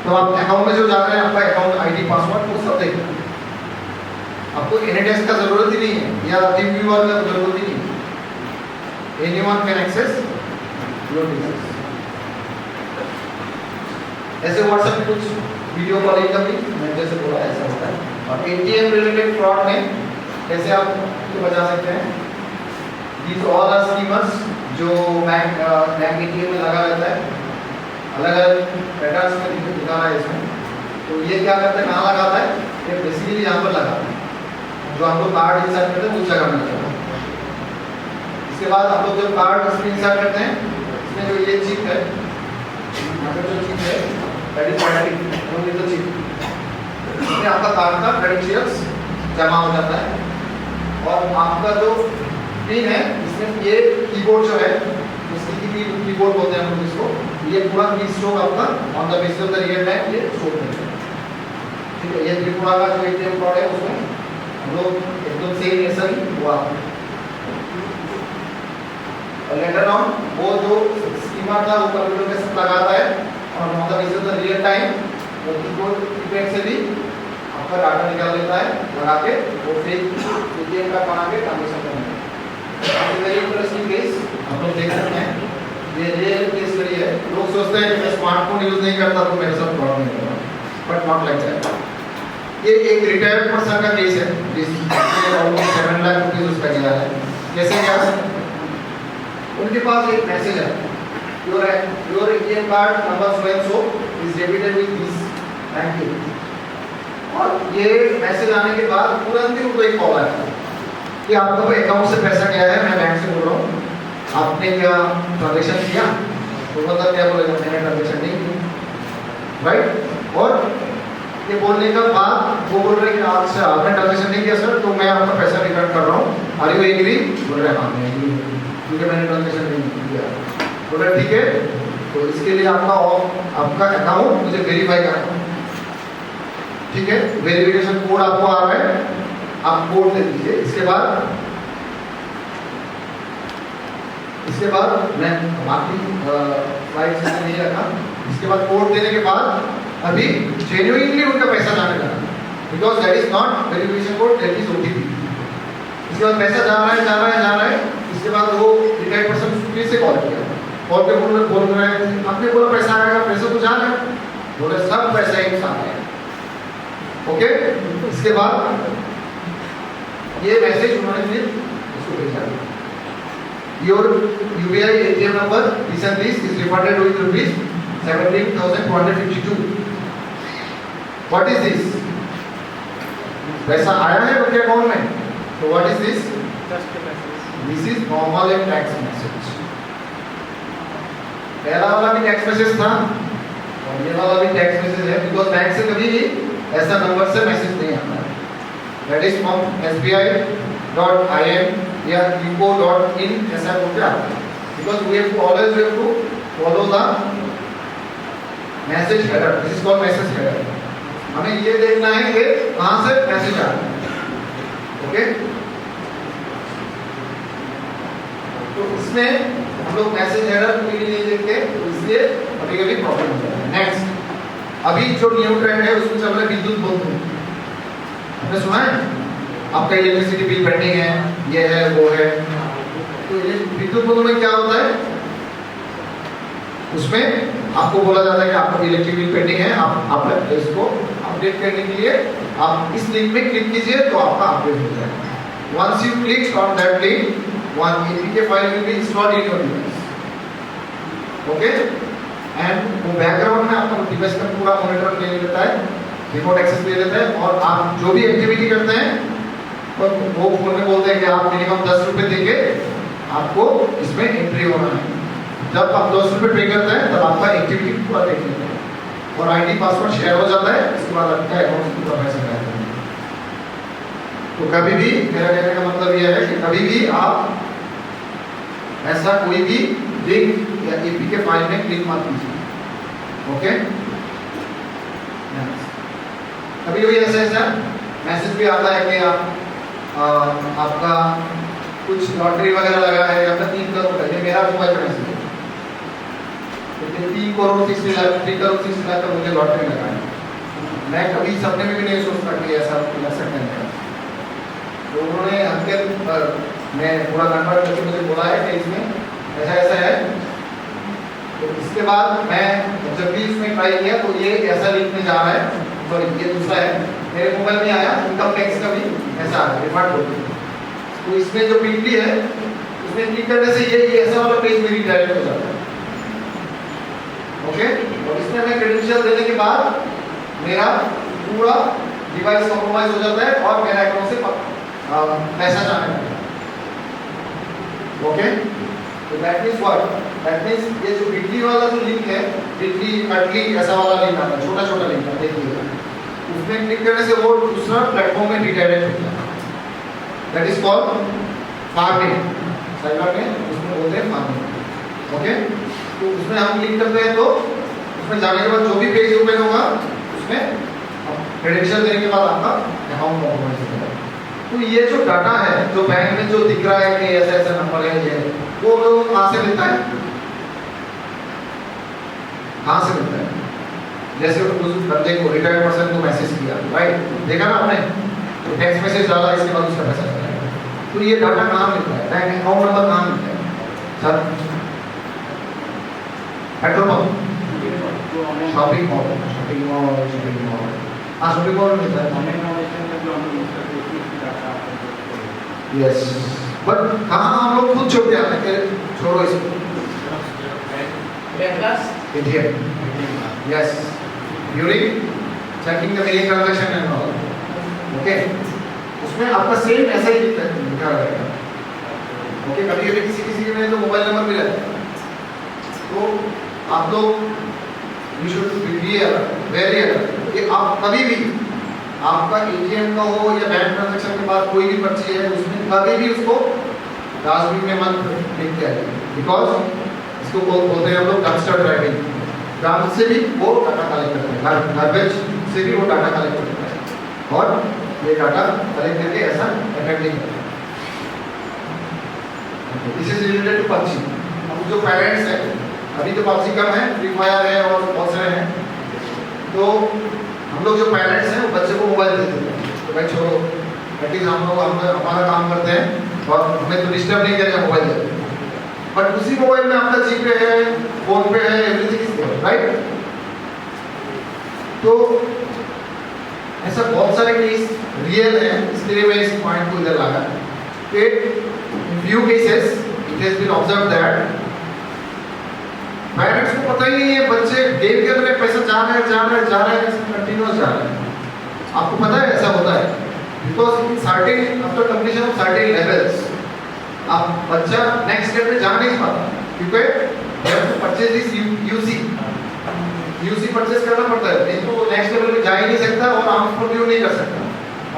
तो आप अकाउंट में जो जा रहे हैं आपका अकाउंट आईडी पासवर्ड वो सब देखें, आपको एनी डेस्क का जरूरत ही नहीं है या टीम व्यूअर का जरूरत ही नहीं है, anyone can access your device. ऐसे व्हाट्सएप में कुछ वीडियो कॉलिंग का भी मैंने जैसे बोला ऐसा होता है। और एटीएम रिलेटेड फ्रॉड में कैसे आप इसको बचा सकते हैं? दीज ऑल आर स्कीमर्स जो बैंक एटीएम में लगा रहता है, अलग अलग पैटर्न्स में दिखा रहा है इसमें। तो ये क्या करता है, कहाँ लगाता है, ये बेसिकली यहाँ पर लगाता है, जो हम लोग कार्ड इंसर्ट करते हैं उस जगह में लगाता है। इसके बाद हम लोग जब कार्ड इसमें इंसर्ट करते हैं, इसमें जो ये चिप है, यहाँ पर जो चिप है that is magnetic only the chip, इसमें आपका कार्ड का क्रेडेंशियल्स जमा हो जाता है। और आपका जो पिन है, इसमें ये कीबोर्ड जो है, कीबोर्ड बोलते हैं हम लोग इसको, ये पूरा की स्ट्रोक आपका on the basis of the real time ये शो करेगा। ठीक है, ये त्रिपुरा का जो एटीएम कार्ड है उसमें हम लोग एकदम सेम ऐसा ही हुआ। और लेटर ऑन वो जो स्कीमा था वो कंप्यूटर में सब लगाता है और on the basis of the real time वो कीबोर्ड कीपैड से भी आपका डाटा निकाल लेता है, लगा के वो फिर एटीएम का बना के ट्रांजैक्शन करना है। वेरी इंटरेस्टिंग केस आप लोग देख सकते हैं, ये रियल केस स्टडी है। लोग सोचते हैं कि मैं स्मार्टफोन यूज नहीं करता तो मेरे साथ प्रॉब्लम नहीं होगा, बट नॉट लाइक दैट। ये एक रिटायर्ड पर्सन का केस है जिसमें ऑलमोस्ट 7 लाख रुपीस उसका गया है। कैसे गया, उनके पास एक मैसेज है, your ATM card number so and so is debited with this, thank you. और ये मैसेज आने के बाद तुरंत ही उनको एक कॉल आया कि आपका अकाउंट से पैसा गया है, मैं बैंक से बोल रहा हूँ, आपने क्या ट्रांजैक्शन किया? तो मतलब क्या बोलेगा, मैंने ट्रांजैक्शन नहीं की, राइट। और ये बोलने का बाद वो बोल रहे हैं कि आपसे आपने ट्रांजैक्शन नहीं किया सर, तो मैं आपका पैसा रिटर्न कर रहा हूँ, आर यू एग्री? बोल रहे हैं हाँ मैं एग्री, क्योंकि मैंने ट्रांजैक्शन नहीं किया। बोल रहे ठीक है, तो इसके लिए आपका अकाउंट मुझे वेरीफाई करना, ठीक है, वेरिफिकेशन कोड आपको आ रहा है, आप कोड दे दीजिए। इसके बाद मैं बाकी स्लाइड्स में नहीं रखा। इसके बाद कोड देने के बाद अभी जेन्युइनली उनका पैसा जाने लगा, because that is not verification code, that is OTP. इसके बाद पैसा जा रहा है। इसके बाद वो रिटायर्ड पर्सन फिर से कॉल किया, कॉल पे बोल रहे हैं आपने बोला पैसा आएगा, पैसा तो जा रहा है, बोले सब पैसा एक साथ आएगा, ओके। इसके बाद ये मैसेज उन्होंने फिर उसको भेजा, your UPI ATM number this and this is refunded with rupees 17,252। What is this? पैसा आया है उनके अकाउंट में, तो what is this? This is normal and tax message. पहला वाला भी टैक्स मैसेज था और ये वाला भी टैक्स मैसेज है, बिकॉज बैंक से कभी भी ऐसा नंबर से मैसेज नहीं आता है। दैट इज फ्रॉम SBI.in या eco.in ऐसा बोलते आता है, because we have to always have to follow the message header, this is called message header. हमें ये देखना है कि कहां से मैसेज आ रहा है, ओके। तो इसमें हम लोग मैसेज हेडर कोई भी नहीं देखते, तो इसलिए कभी-कभी प्रॉब्लम होता है। नेक्स्ट, अभी जो न्यू ट्रेंड है उसमें चल रहा है विद्युत बंधु, आपने सुना है? आपका इलेक्ट्रिसिटी बिल पेंडिंग है, ये है वो है, तो ये विद्युत बंधु में क्या होता है, उसमें आपको बोला जाता है कि आपका इलेक्ट्रिक बिल पेंडिंग है, आप इसको अपडेट करने के लिए आप इस लिंक में क्लिक कीजिए तो आपका अपडेट हो जाएगा। Once you click on that link, one APK file will be installed in your device, okay, and वो बैकग्राउंड में आपका डिवाइस का पूरा मॉनिटर ले लेता है, रिमोट एक्सेस ले लेता है, और आप जो भी एक्टिविटी करते हैं तो वो फोन में बोलते हैं कि आप मिनिमम 10 रुपए देके आपको इसमें एंट्री होना है। जब आप 10 रुपए पे करते हैं तब आपका एक्टिविटी पूरा देख लेते हैं और आईडी पासवर्ड शेयर हो जाता है, इसके बाद आपका अकाउंट से पूरा पैसा जाता है। तो कभी भी, मेरा कहने का मतलब यह है कि कभी भी आप ऐसा कोई भी लिंक या APK फाइल में क्लिक मत कीजिए, ओके। कभी-कभी ऐसा मैसेज भी आता है कि आपका कुछ लॉटरी वगैरह लगा है या फिर 3 करोड़ का, ये मेरा मोबाइल का मैसेज है, तो 3 करोड़ 60 लाख का मुझे लॉटरी लगा है। मैं कभी सपने में भी नहीं सोचता कि ऐसा लग सकता है। तो उन्होंने अंकल मैं पूरा कन्वर्ट करके मुझे बोला है कि इसमें ऐसा है। तो इसके बाद मैं जब भी इसमें ट्राई किया तो ये ऐसा लिंक में जा रहा है, सॉरी ये दूसरा है, मेरे मोबाइल में आया इनकम टैक्स का भी ऐसा आ रहा है। तो इसमें जो पिनली है उसमें क्लिक करने से ये ऐसा वाला पेज मेरी डायरेक्ट हो जाता है, ओके, और इसमें मैं क्रेडेंशियल देने के बाद मेरा पूरा डिवाइस कॉम्प्रोमाइज हो जाता है और मेरा अकाउंट से पैसा जाने लगता है। ओके, तो that means what, that means ये जो बिटली वाला जो लिंक है, बिटली कटली ऐसा वाला लिंक आता है, छोटा छोटा लिंक आता है, देखिएगा उसमें क्लिक करने से वो दूसरा प्लेटफॉर्म में रिडायरेक्ट होता है। That is called farming, cyber में उसमें बोलते हैं फार्मिंग। ओके, तो उसमें हम क्लिक करते हैं तो उसमें जाने के बाद जो भी पेज ओपन होगा उसमें क्रेडेंशियल देने के बाद आपका अकाउंट कॉम्प्रोमाइज हो जाएगा। तो ये जो डाटा है जो बैंक में जो दिख रहा है कि ऐसा ऐसा नंबर है ये, वो कहाँ से मिलता है, कहाँ से मिलता है? जैसे उस बंदे को रिटायर्ड पर्सन को मैसेज किया, राइट, देखा ना आपने, तो टेक्स्ट मैसेज डाला, इसके बाद उसका पैसा चला गया। तो ये डाटा कहाँ मिलता है, बैंक अकाउंट नंबर कहाँ मिलता है? Sir petrol pump, shopping mall, shopping mall, shopping mall, हाँ शॉपिंग मॉल मिलता है। यस, बट कहाँ हम लोग खुद छोड़ जाते हैं, छोड़ो इसको, ATM, yes, during checking the money transaction and all. Okay, उसमें आपका सेम ऐसा ही लिखा रहेगा। ओके, कभी कभी किसी के में तो मोबाइल नंबर भी रहता है, तो आप लोग you should be very alert कि आप कभी भी आपका ATM का हो या बैंक ट्रांजैक्शन के बाद कोई भी पर्ची है उसमें कभी भी उसको डास्टबिन में मत लिख के आइए, बिकॉज इसको बोलते हैं हम लोग डंपस्टर ड्राइविंग। डंप से भी वो डाटा कलेक्ट करता है, गार्बेज से भी वो डाटा कलेक्ट करता है और ये डाटा कलेक्ट करके ऐसा अटेंड नहीं करता। This is related to PUBG. अब जो पेरेंट्स हैं, अभी तो पबजी कम है, फ्री फायर है और बहुत सारे हैं, तो हम लोग जो पेरेंट्स हैं वो बच्चे को मोबाइल दे देते हैं, तो भाई छोड़ो, एटलीस्ट हम लोग हमारा काम करते हैं और हमें तो डिस्टर्ब नहीं करेगा, मोबाइल दे देते हैं। बट उसी मोबाइल में आपका जीपे है, फोन पे है, एवरीथिंग इज देयर, राइट? तो ऐसा बहुत सारे केस रियल है, इसलिए मैं इस पॉइंट को इधर लाया कि few cases it has been observed that parents को पता ही नहीं है बच्चे गेम के अंदर पैसा जा रहा है कंटिन्यूअस जा रहा है। आपको पता है ऐसा होता है, because in certain after completion of certain levels आप बच्चा नेक्स्ट स्टेप में जा नहीं पाता, क्योंकि they have to purchase this UC purchase करना पड़ता है, नहीं तो नेक्स्ट लेवल पे जा ही नहीं सकता और आर्म्स पर भी नहीं कर सकता,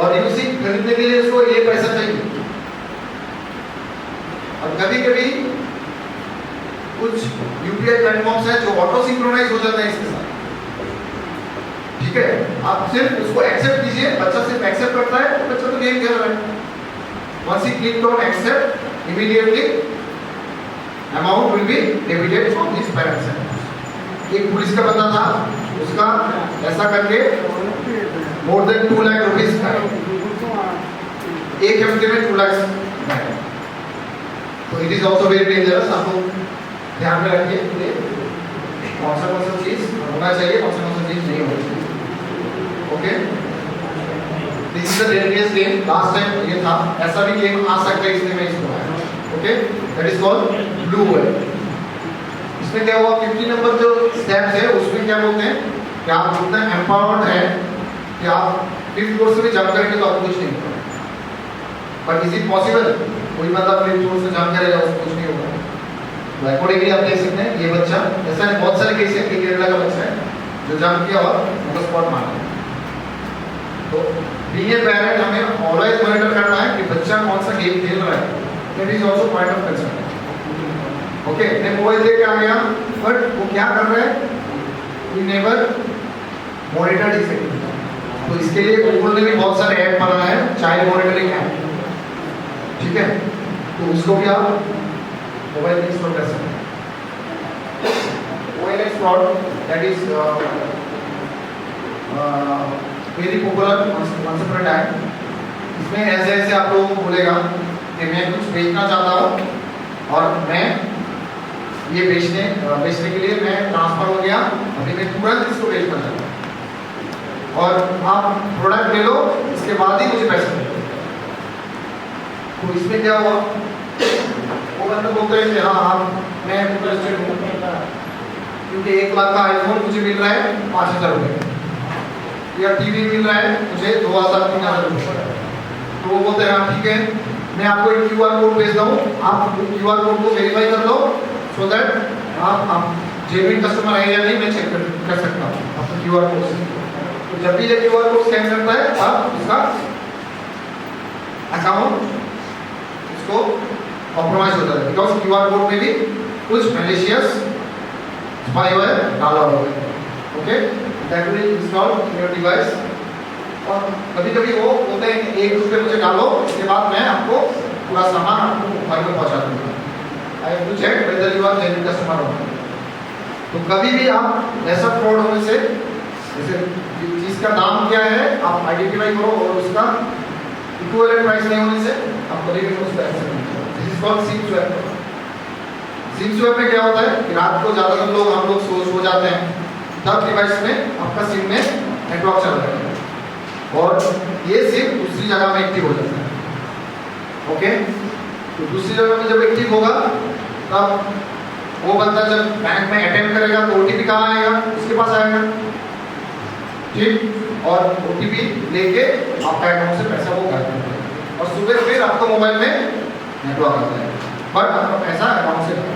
और यूसी खरीदने के लिए उसको ये पैसा चाहिए। और कभी कभी कुछ यूपीआई प्लेटफॉर्म्स हैं जो ऑटो सिंक्रोनाइज हो जाते हैं इसके साथ, ठीक है? आप सिर्फ उसको एक्सेप्ट कीजिए, बच्चा सिर्फ एक्सेप्ट करता है तो बच्चा तो गेम खेल रहा है। Once he click on accept, immediately amount will be debited from his parents account. एक पुलिस का बंदा था, उसका ऐसा करके मोर देन 2 लाख रुपीस का एक हफ्ते में 2 लाख, तो it is also very dangerous. आपको ध्यान में रखिए कौन सा चीज होना चाहिए, कौन सा चीज नहीं होना चाहिए। Okay, this is the dangerous game. Last time ये था, ऐसा भी गेम आ सकता है, इसलिए मैं इसको आया। Okay, that is called blue whale. इसमें क्या हुआ, 50 नंबर जो स्टेप्स है उसमें क्या बोलते हैं कि आप इतना एम्पावर्ड है कि आप 5th फ्लोर से भी जंप करेंगे तो आपको कुछ नहीं होगा। But is it possible? कोई बंदा 5th फ्लोर से जंप करेगा उसको कुछ नहीं होगा। तो अकॉर्डिंगली आप देख सकते हैं ये बच्चा, ऐसा है बहुत सारे केस है कि केरला का बच्चा है जो जंप किया और उनको स्पॉट मारा। तो बीइंग ए पेरेंट हमें ऑलवेज मॉनिटर करना है कि बच्चा कौन सा गेम खेल रहा है, that is also point of concern. Okay, मैं मोबाइल लेके आ गया, बट वो क्या कर रहा है, we never monitor this activity. तो इसके लिए गूगल ने भी बहुत सारे ऐप बनाया है, चाइल्ड मॉनिटरिंग ऐप, ठीक है? तो उसको भी आप मोबाइल में इंस्टॉल कर सकते हैं। OLX fraud, that is very popular concept है। इसमें ऐसे ऐसे आप लोगों को बोलेगा कि मैं कुछ बेचना चाहता हूँ और मैं ये बेचने के लिए मैं ट्रांसफर हो गया, अभी मैं तुरंत इसको बेचना चाहता हूँ और आप प्रोडक्ट ले लो, इसके बाद ही मुझे पैसा दो। तो इसमें क्या हुआ, वो बंदा बोलते हैं कि हाँ मैं इंटरेस्टेड हूँ, क्योंकि 1 लाख का आईफोन मुझे मिल रहा है 5,000 रुपये, या टीवी मिल रहा है मुझे 2,000-3,000 रुपये। तो वो बोलते हैं हाँ ठीक है, मैं आपको एक QR कोड भेजता हूँ, आप QR कोड को वेरीफाई कर लो, सो दैट आप जेन्युइन कस्टमर है या नहीं मैं चेक कर सकता हूँ आपका QR कोड से। तो जब भी ये QR कोड स्कैन करता है तब उसका अकाउंट उसको कॉम्प्रोमाइज हो जाता है, बिकॉज QR कोड में भी कुछ मैलिशियस स्पाईवेयर डाला हुआ है। Okay, that will install in your device. और कभी कभी वो बोलते हैं कि 1 रुपये मुझे डालो, इसके बाद मैं आपको पूरा सामान आपको मोबाइल में पहुंचा दूंगा। I have to check whether you are genuine customer और नॉट। तो कभी भी आप ऐसा फ्रॉड होने से, जैसे चीज का दाम क्या है आप आइडेंटिफाई करो और उसका इक्विवेलेंट प्राइस नहीं होने से आप कभी भी उसको एक्सेप्ट नहीं करो। This is called SIM swap. SIM swap में क्या होता है कि रात को ज़्यादातर लोग हम लोग सो जाते हैं, तब डिवाइस में आपका सिम में नेटवर्क चल रहा है और ये सिम दूसरी जगह में एक्टिव हो जाता है। ओके, तो दूसरी जगह में जब एक्टिव होगा तब वो बंदा जब बैंक में अटेम्प्ट करेगा तो ओटीपी कहाँ आएगा, उसके पास आएगा, ठीक, और ओटीपी लेके आपका अकाउंट से पैसा वो काट देता है और सुबह फिर आपको मोबाइल में नेटवर्क आता है, बट आपका पैसा अकाउंट से काट।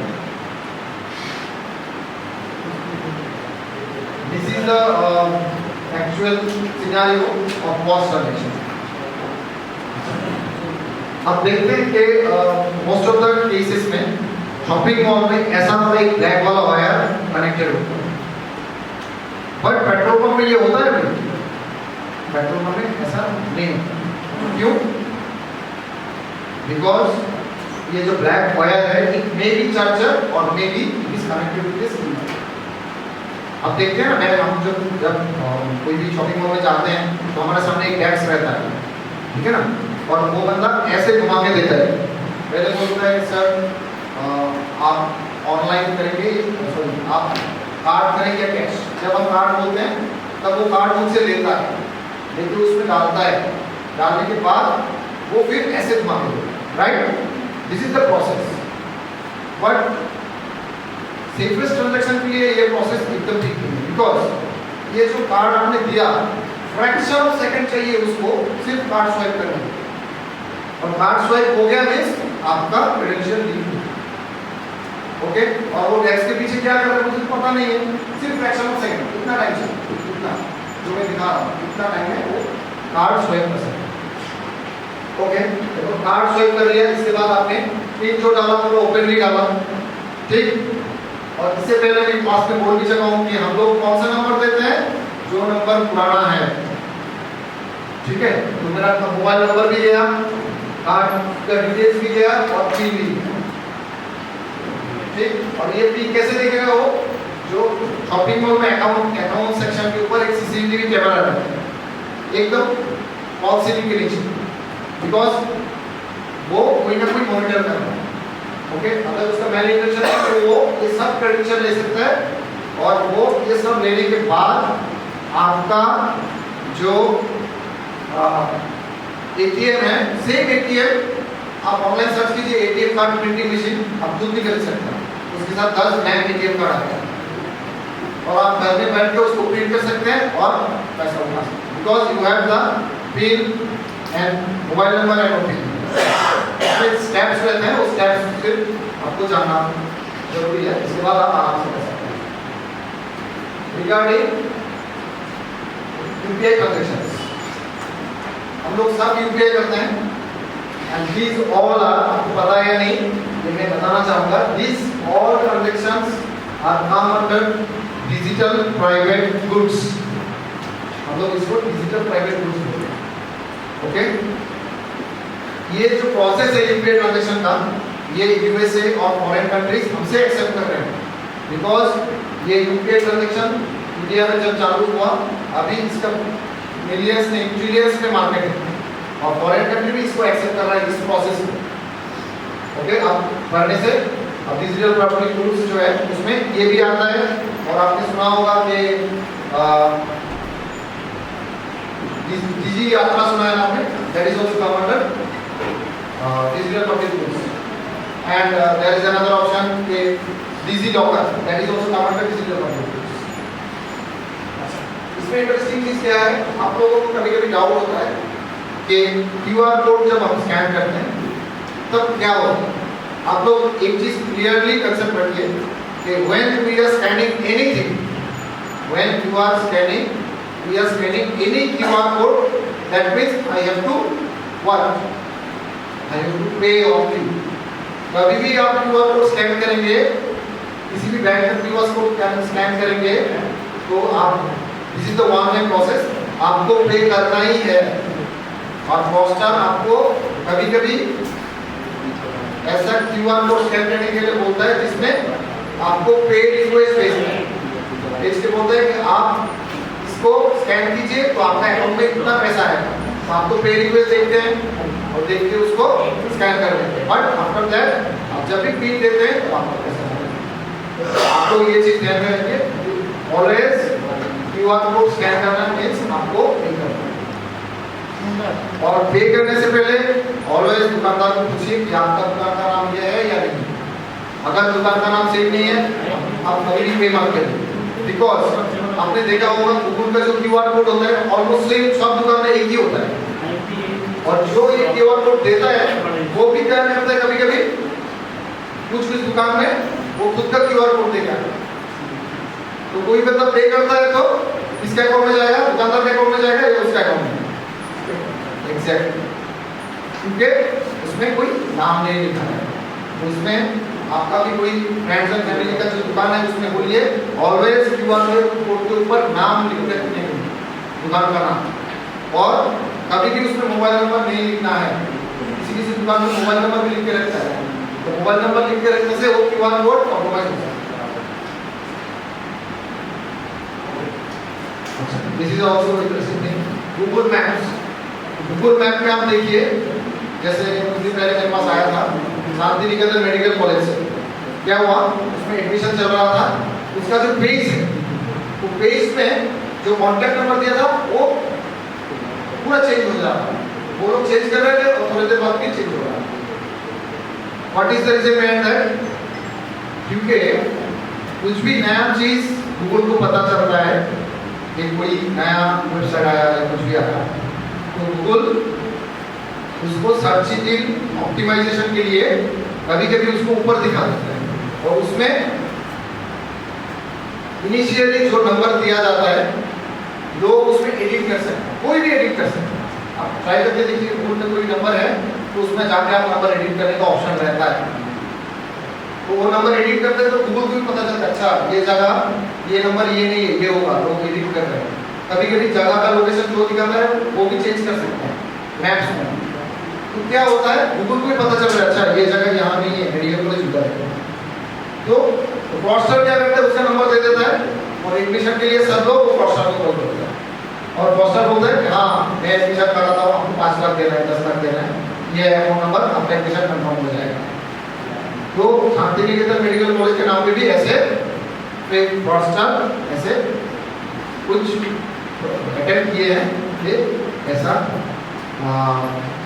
This is the actual scenario of POS transaction. अब देखते हैं कि मोस्ट ऑफ द केसेस में शॉपिंग मॉल में ऐसा वाला एक ब्लैक वाला वायर कनेक्टेड होता है, बट पेट्रोल पंप में ये होता है नहीं, पेट्रोल पंप में ऐसा नहीं होता। क्यों? बिकॉज ये जो ब्लैक वायर है इट मे बी चार्जर और may be is connected with this. अब देखते हैं ना, हम जब कोई भी शॉपिंग मॉल में जाते हैं तो हमारे सामने एक डेस्क रहता है, ठीक है ना, और वो बंदा ऐसे घुमा के देता है, पहले बोलता है सर आप ऑनलाइन करेंगे, सॉरी आप कार्ड करेंगे या कैश। जब हम कार्ड बोलते हैं तब वो कार्ड मुझसे लेता है, लेकिन उसमें डालता है, डालने के बाद वो फिर ऐसे घुमा के देता है, right. This is the process, but safest transaction के लिए ये प्रोसेस एकदम ठीक नहीं है, बिकॉज ये जो कार्ड आपने दिया फ्रैक्शन ऑफ सेकंड चाहिए उसको सिर्फ कार्ड स्वाइप करने में, और कार्ड स्वाइप हो गया मींस आपका क्रेडेंशियल लीक। ओके, और वो डेस्क के पीछे क्या कर रहा है मुझे पता नहीं है, सिर्फ फ्रैक्शन ऑफ सेकंड, इतना टाइम चाहिए, इतना जो मैं दिखा रहा हूँ इतना टाइम में वो कार्ड स्वाइप कर सकते। ओके, तो कार्ड स्वाइप कर लिया, इसके बाद आपने पिन जो डाला वो ओपनली डाला, ठीक। और इससे पहले मैं क्लास में बोल भी चुका हूँ कि हम लोग कौन सा नंबर देते हैं, जो नंबर पुराना है, ठीक है। तो मेरा मोबाइल नंबर भी गया, कार्ड का डिटेल्स भी गया और पिन भी गया, ठीक। और ये पिन कैसे देखेगा वो, जो शॉपिंग मॉल में अकाउंट सेक्शन के ऊपर एक सीसीटीवी कैमरा रहता है एकदम फॉल सीलिंग के नीचे, बिकॉज वो कोई ना कोई मॉनिटर कर रहा है। ओके, अगर उसका मैल इंटेंशन है तो वो ये सब क्रेडेंशियल ले सकता है, और वो ये सब लेने के बाद आपका जो एटीएम है, सेम एटीएम आप ऑनलाइन सर्च कीजिए, एटीएम कार्ड प्रिंटिंग मशीन, आप खुद भी खरीद सकते हैं, उसके साथ 10 बैंक एटीएम कार्ड आते हैं और आप घर में बैठ के उसको प्रिंट कर सकते हैं और पैसा उठा सकते हैं, because you have the pin and mobile number and OTP. Steps रहते हैं, उस स्टेप्स सिर्फ आपको जानना जरूरी है, इसके बाद आप आराम से कर सकते हैं। रिगार्डिंग यूपीआई ट्रांजैक्शंस, हम लोग सब यूपीआई करते हैं, एंड दीज ऑल आर, आपको पता है या नहीं ये मैं बताना चाहूंगा, these all transactions are come under digital private goods. हम लोग इसको डिजिटल प्राइवेट गुड्स बोलते हैं। ओके, ये जो प्रोसेस है यूपीआई ट्रांजैक्शन का, ये यूएसए और फॉरेन कंट्रीज हमसे एक्सेप्ट कर रहे हैं, बिकॉज ये यूपीआई ट्रांजैक्शन इंडिया में जब चालू हुआ, अभी इसका मिलियंस नहीं ट्रिलियंस में मार्केट है, और फॉरेन कंट्री भी इसको एक्सेप्ट कर रहा है इस प्रोसेस को। ओके, अब पढ़ने से अब डिजिटल प्रॉपर्टी टूल्स जो है उसमें ये भी आता है, और आपने सुना होगा कि डिजी यात्रा सुना है आपने, that is also come under digital property tools, and there is another option कि DigiLocker, that is also command by DigiLocker. इसमें इंटरेस्टिंग चीज क्या है, आप लोगों को कभी-कभी डाउट होता है कि क्यूआर कोड जब हम स्कैन करते हैं तब क्या होता है। आप लोग एक चीज क्लियरली कंसेप्ट रखिए कि when we are scanning anything, when you are scanning, we are scanning any QR code, that means I have to what, I have to pay और फी। कभी भी आप क्यूआर कोड स्कैन करेंगे, किसी भी बैंक का क्यूआर कोड स्कैन करेंगे तो आप, this is the one time process, आपको पे करना ही है। और पोस्टर आपको कभी-कभी ऐसा क्यूआर कोड स्कैन करने के लिए बोलता है जिसमें आपको पे रिक्वेस्ट भेजना है। इसके बोलते हैं कि आप इसको स्कैन कीजिए तो आपका अकाउंट में कितना पैसा आएगा, तो आपको पे रिक्वेस्ट देखते हैं और देख के उसको स्कैन कर देते हैं। बट आफ्टर दैट आप जब भी पिन देते हैं तो आपका पैसा आएगा। आप लोग ये चीज ध्यान में रखिए, ऑलवेज क्यूआर कोड स्कैन करना मींस आपको पे करना है। और पे करने से पहले ऑलवेज दुकानदार को पूछिए कि आपका दुकान का नाम ये है या नहीं। अगर दुकान का नाम सेम नहीं है, आप कभी भी पे मत करिए, बिकॉज आपने देखा होगा गूगल का जो क्यूआर कोड होता है ऑलमोस्ट सेम सब दुकान में एक ही होता है। और जो ये क्यूआर कोड देता है वो भी क्या करता है, कभी-कभी कुछ दुकान में वो खुद का क्यूआर कोड देगा। तो कोई बंदा पे करता है तो किसके अकाउंट में जाएगा, दुकानदार के अकाउंट में जाएगा या उसका अकाउंट में? एग्जैक्टली, क्योंकि उसमें कोई नाम नहीं लिखा है। तो उसमें आपका भी कोई फ्रेंड्स एंड फैमिली का जो दुकान है उसमें बोलिए ऑलवेज क्यूआर कोड के ऊपर नाम लिख के रखने, दुकान का नाम। और कभी भी उसमें मोबाइल नंबर नहीं लिखना है। किसी दुकान में मोबाइल नंबर भी लिख के रखता है, तो मोबाइल नंबर लिख के रखने से वो क्यूआर कोड कॉम्प्रोमाइज हो जाता है। This is also interesting thing. Google maps, Google map में आप देखिए, जैसे कुछ दिन पहले मेरे पास आया था शांति निकेतन मेडिकल कॉलेज से, क्या हुआ उसमें एडमिशन चल रहा था, उसका जो पेज है वो पेज में जो कॉन्टैक्ट नंबर दिया था वो पूरा चेंज हो रहा था। वो लोग चेंज कर रहे थे और थोड़ी देर बाद फिर चेंज हो रहा था। What is the reason behind that? क्योंकि कुछ भी नया चीज गूगल को पता चलता है कि कोई नया वेबसाइट आया है, कुछ भी आया, तो गूगल उसको सर्च इंजन ऑप्टिमाइजेशन के लिए कभी-कभी उसको ऊपर दिखा देता है और उसमें इनिशियली जो नंबर दिया जाता है लोग उसमें एडिट कर सकते हैं, कोई भी एडिट कर सकते हैं। आप ट्राई करके देखिए, गूगल में कोई नंबर है तो उसमें जाके आप नंबर एडिट करने का ऑप्शन रहता है। तो वो नंबर एडिट करते हैं तो गूगल को भी पता चलता है, अच्छा ये जगह ये नंबर ये नहीं है, ये होगा, लोग एडिट कर रहे हैं। कभी-कभी जगह का लोकेशन जो दिखाता है वो भी चेंज कर सकते हैं मैप्स में। तो क्या होता है, गूगल को भी पता चल रहा है, अच्छा ये जगह यहाँ नहीं है, मेडिकल कॉलेज उधर है। तो फ्रॉडस्टर क्या करता है, उसका नंबर दे देता है और एडमिशन के लिए सब लोग वो फ्रॉडस्टर को कॉल करते हैं और फ्रॉडस्टर बोलता है कि हाँ मैं एडमिशन कराता हूँ, आपको 5 लाख देना है, 10 लाख देना है, ये है फोन नंबर, आपका एडमिशन कंफर्म हो जाएगा। तो शांति निकेतन मेडिकल कॉलेज के नाम पे भी ऐसे फ्रॉडस्टर ऐसे कुछ अटेम्प्ट किए हैं, ये ऐसा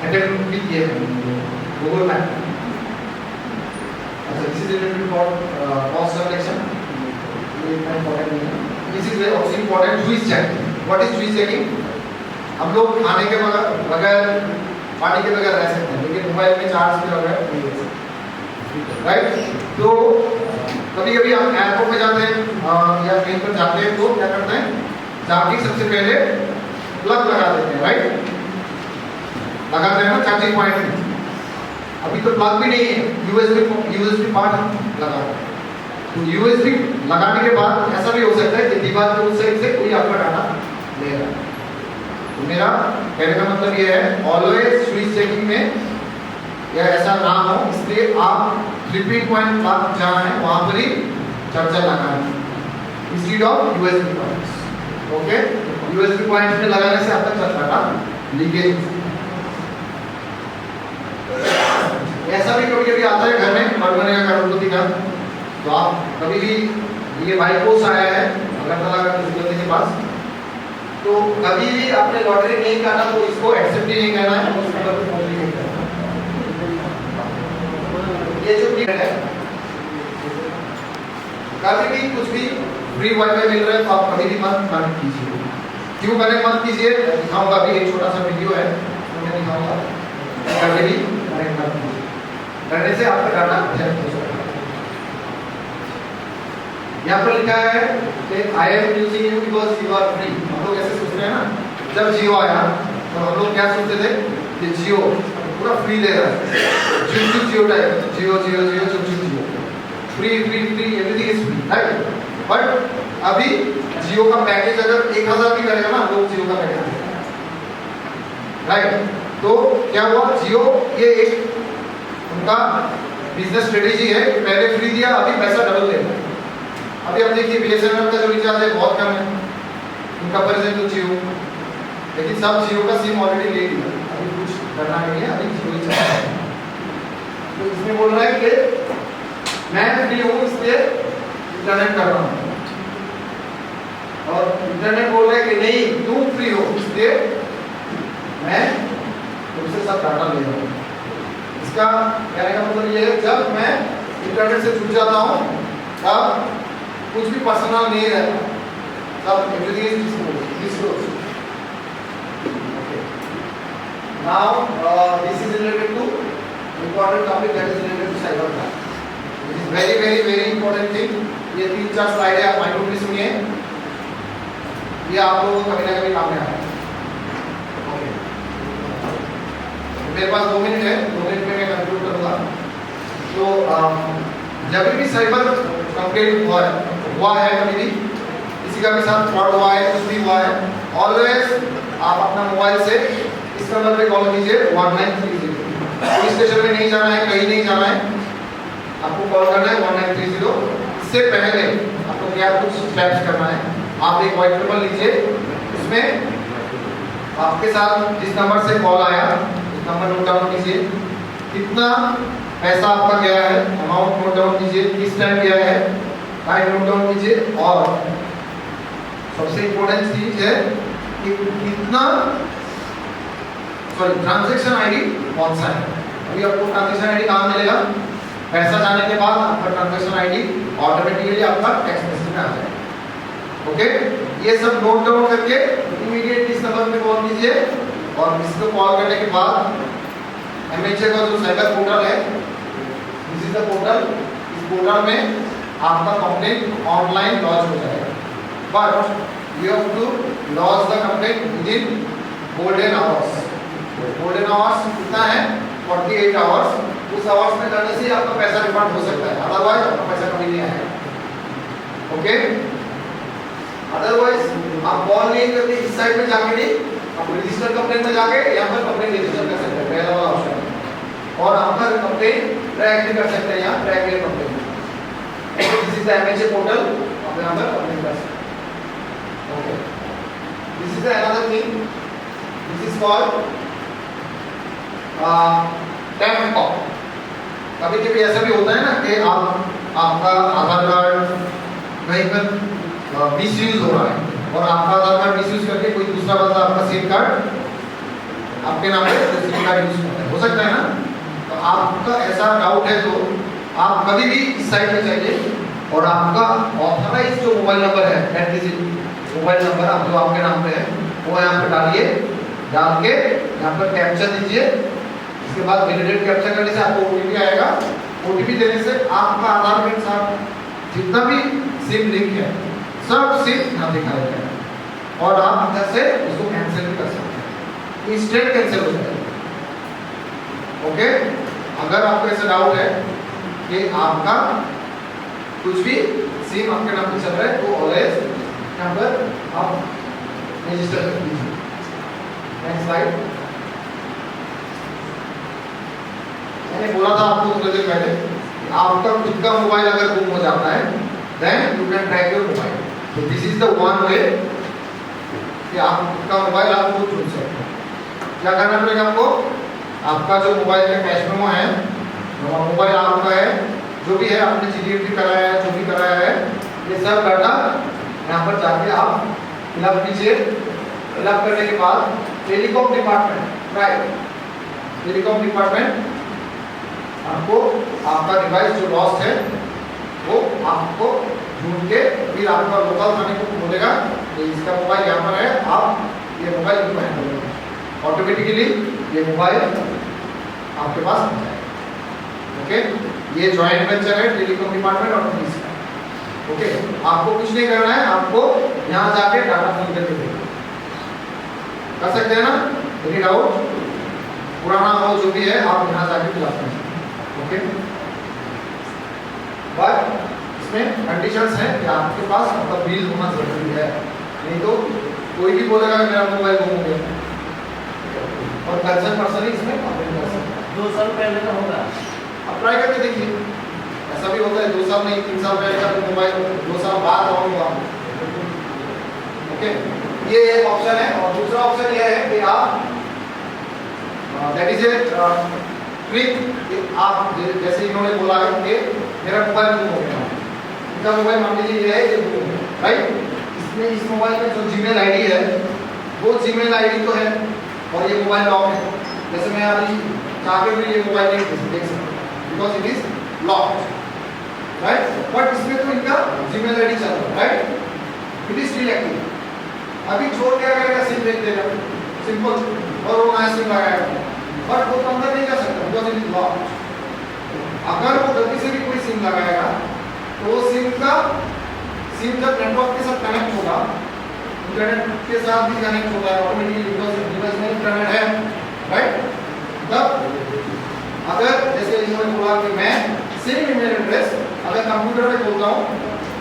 अटेम्प्ट भी किए हैं गूगल मैप। अच्छा, this is related for cost selection, ये इतना इंपॉर्टेंट नहीं है। This is also important, juice checking. What is juice checking? हम लोग खाने के बगैर पानी के बगैर रह सकते हैं, लेकिन मोबाइल में चार्ज के बगैर नहीं रह सकते, राइट? तो कभी-कभी आप एयरपोर्ट में जाते हैं या कहीं पर जाते हैं तो क्या करते हैं, जाके सबसे पहले प्लग लगा देते हैं, राइट? लगाते हैं ना चार्जिंग पॉइंट में। अभी तो प्लग भी नहीं है, यूएसबी पार्ट लगा है। तो यूएसबी लगाने के बाद ऐसा भी हो सकता है कि दीवार के उस साइड से कोई आपका डाटा ले रहा है। तो मेरा कहने का मतलब ये है, ऑलवेज स्विच चेकिंग में या ऐसा ना हो, इसलिए आप फ्लिपिंग पॉइंट प्लग जहाँ है वहाँ पर ही चार्जर लगाएं instead of USB points. Okay, USB point में लगाने से आपका डाटा लीकेज। ऐसा भी कभी-कभी आता है घर में बड़बड़े का करोड़पति का, तो आप कभी भी ये बाई पोस्ट आया है अगरतला का किसी बंदे के पास, तो कभी भी आपने लॉटरी नहीं काटा तो इसको एक्सेप्ट ही नहीं करना है, उस नंबर पे फोन नहीं करना। ये जो टिकट है कभी भी कुछ भी फ्री वाईफाई मिल रहा है तो आप कभी भी मत कनेक्ट कीजिए। क्यों कनेक्ट मत कीजिए, दिखाऊंगा अभी, एक छोटा सा वीडियो है तो मैं दिखाऊंगा। कभी भी कनेक्ट मत कीजिए, करने से आपका डाटा चेक हो सकता है। यहाँ पर लिखा है कि I am using you because you are free. हम लोग ऐसे सोचते हैं ना, जब जियो आया तो हम लोग क्या सोचते थे कि जियो पूरा फ्री दे रहा है, Jio type, Jio Jio Jio Jio free free free everything is free, right. But अभी जियो का पैकेज अगर 1000 भी करेगा ना, लोग जियो का पैकेज लेंगे, राइट। तो क्या हुआ, जियो ये एक उनका बिजनेस स्ट्रेटेजी है, पहले फ्री दिया, अभी पैसा डबल देगा। अभी आप देखिए बीएसएनएल का जो रिचार्ज है बहुत कम है इन कंपैरिजन टू जियो, लेकिन सब जियो का सिम ऑलरेडी ले लिया, अभी कुछ करना नहीं है, अभी जियो ही चल रहा है। तो इसमें बोल रहा है कि मैं फ्री हूँ इसलिए इंटरनेट कर रहा हूँ, और इंटरनेट बोल रहा है कि नहीं तुम फ्री हो इसलिए मैं तुमसे सब डाटा ले रहा हूँ। इसका कहने का मतलब ये है, जब मैं इंटरनेट से जुड़ जाता हूँ तब कुछ भी पर्सनल नहीं रहता, सब everything is disclosed. Now this is related to important topic that is related to cyber crime. It is very very very important thing. ये 3-4 स्लाइड है, आप माइंड में सुनिए, ये आप लोगों को कभी ना कभी काम में आएगा। ओके, मेरे पास 2 मिनट है, 2 मिनट में मैं कंक्लूड करूँगा। तो जब भी साइबर कंप्लेंट हुआ है कभी भी, किसी का भी साथ फ्रॉड हुआ है, कुछ भी हुआ है, ऑलवेज आप अपना मोबाइल से इस नंबर पे कॉल कीजिए 1930। पुलिस स्टेशन में नहीं जाना है, कहीं नहीं जाना है, आपको कॉल करना है 1930। इससे पहले आपको क्या कुछ स्टेप्स करना है, आप एक व्हाइट पेपर लीजिए, उसमें आपके साथ जिस नंबर से कॉल आया उस नंबर नोट डाउन कीजिए, कितना पैसा आपका गया है अमाउंट नोट डाउन कीजिए, किस टाइम गया है टाइम नोट डाउन कीजिए, और सबसे इम्पोर्टेंट चीज है कि कितना ट्रांजैक्शन आईडी कौन सा है। अभी आपको ट्रांजैक्शन आईडी कहाँ मिलेगा, पैसा जाने के बाद आपका ट्रांजैक्शन आईडी ऑटोमेटिकली आपका टेक्स्ट मैसेज में आ जाएगा। ओके, ये सब नोट डाउन करके इमीडिएट इस नंबर पे कॉल कीजिए, और इसको कॉल करने के बाद एमएचए का जो साइबर पोर्टल है, दिस इज द पोर्टल, इस पोर्टल में आपका कंप्लेंट ऑनलाइन लॉन्च हो जाएगा। But you have to launch the complaint within golden hours. Golden hours कितना है, 48 आवर्स। उस आवर्स में करने से आपका पैसा रिफंड हो सकता है, अदरवाइज आपका पैसा कभी नहीं आएगा। ओके, अदरवाइज आप कॉल नहीं करते, इस साइड में जाके नहीं, आप रजिस्टर कंप्लेंट में जाके यहाँ पर कंप्लेंट रजिस्टर कर सकते हैं, पहला वाला ऑप्शन है, और आपका कंप्लेंट ट्रैक भी कर सकते हैं, यहाँ ट्रैक है complaint. This is the MHA portal, आप यहाँ पर कंप्लेंट कर सकते हैं। Okay, this is another thing, this is called tap of. कभी कभी ऐसा भी होता है ना कि आपका आधार कार्ड कहीं पर मिसयूज हो रहा है, और आपका आधार कार्ड मिसयूज करके कोई दूसरा बंदा आपका सिम कार्ड आपके नाम पे सिम कार्ड यूज करता है, हो सकता है ना। तो आपका ऐसा डाउट है तो आप कभी भी इस साइट पे जाइए, और आपका ऑथराइज जो मोबाइल नंबर है, 10 डिजिट मोबाइल नंबर आप जो आपके नाम पे है वो यहाँ पे डालिए, डाल के यहाँ पर कैप्चा दीजिए। इसके बाद वैलिडेट कैप्चा करने से आपको ओटीपी आएगा, ओटीपी देने से आपका आधार के साथ जितना भी सिम लिंक है सब सिम यहाँ दिखाया जाएगा, और आप इधर से उसको कैंसिल भी कर सकते हैं, इंस्टेंट कैंसिल हो जाएगा। ओके, अगर आपको ऐसा डाउट है कि आपका कुछ भी सिम आपके नाम पे चल रहा है तो ऑलवेज यहाँ पर आप रजिस्टर कर दीजिए। Next slide. मैंने बोला था आपको थोड़ी देर पहले, आपका खुद का मोबाइल अगर गुम हो जाता है then you can track your mobile. तो this is the one way कि आप खुद का मोबाइल आप खुद चुन सकते हैं। क्या करना पड़ेगा आपको, आपका जो मोबाइल का कैश मेमो है, मोबाइल आपका है, जो भी है आपने जीडीएमटी कराया है, जो भी कराया है, ये सब डाटा यहाँ पर जाके आप फिलअप कीजिए। फिलअप करने के बाद telecom department, right, telecom department आपको आपका डिवाइस जो लॉस्ट है वो आपको ढूंढ के फिर आपका लोकल थाने को बोलेगा कि इसका मोबाइल यहाँ पर है, आप ये मोबाइल इनको हैंडल करें, ऑटोमेटिकली ये मोबाइल आपके पास आ जाएगा। ओके, ये जॉइंट वेंचर है टेलीकॉम डिपार्टमेंट और पुलिस का। ओके, आपको कुछ नहीं करना है, आपको यहाँ जाके डाटा फिल करके देना, कर सकते हैं ना? Any doubt? पुराना हो जो भी है आप यहाँ जाके फिलाते हैं। ओके, बट इसमें कंडीशंस हैं कि आपके पास आपका बिल होना जरूरी है, नहीं तो कोई भी बोलेगा कि मेरा मोबाइल गुम हो गया, और कंसर्न पर्सन ही इसमें कंप्लेंट कर सकता है। 2 साल पहले का होगा। आप ट्राई करके देखिए, ऐसा भी होता है 2 साल नहीं 3 साल पहले का मोबाइल 2 साल बाद ऑन हुआ। ओके, ये एक ऑप्शन है। और दूसरा ऑप्शन ये है कि आप दैट इज ए ट्रिक, आप जैसे इन्होंने बोला है कि मेरा मोबाइल गुम हो गया, इनका मोबाइल मान लीजिए ये है, ये गुम हो गया, राइट? इसमें इस मोबाइल में जो जीमेल आईडी है वो जीमेल आईडी तो है और ये मोबाइल लॉक है। जैसे मैं अभी चाह के भी ये मोबाइल नहीं देख सकता because it is locked, right? But इसमें तो इनका जीमेल आईडी चल रहा है, right? It is still active. अभी छोड़ के अगर सिम देख देगा सिंपल, और वो नया सिम लगाएगा, बट वो तो अंदर नहीं जा सकता बिकॉज इट इज लॉक्ड। अगर वो गलती से भी कोई सिम लगाएगा तो वो सिम जब नेटवर्क के साथ कनेक्ट होगा, इंटरनेट के साथ भी कनेक्ट होता है ऑटोमेटिकली बिकॉज डिवाइस में इंटरनेट है, राइट? तब अगर जैसे इन्होंने बोला कि मैं सेम ईमेल एड्रेस अगर कंप्यूटर में बोलता हूँ,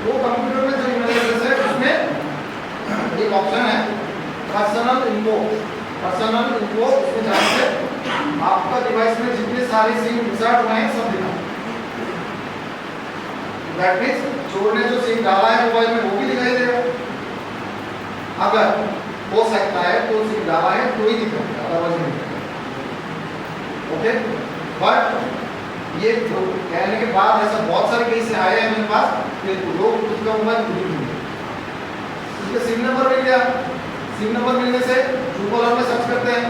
वो कंप्यूटर में जो ईमेल एड्रेस है उसमें एक ऑप्शन है पर्सनल इन्फो, उसमें जाने से आपका डिवाइस में जितने सारे सिम इंसर्ट हुए हैं सब दिखा, दैट मींस छोड़ने जो सिम डाला है मोबाइल में वो भी दिखाई देगा। अगर हो सकता है तो सिम डाला है तो ही दिखेगा, अदरवाइज नहीं दिखेगा। ओके, बट ये कहने के बाद ऐसा बहुत सारे केस आए हैं मेरे पास कि लोग उसका मोबाइल खुद ही भूल गए, उसके सिम नंबर मिल गया, सिम नंबर मिलने से ट्रूकॉलर में सर्च करते हैं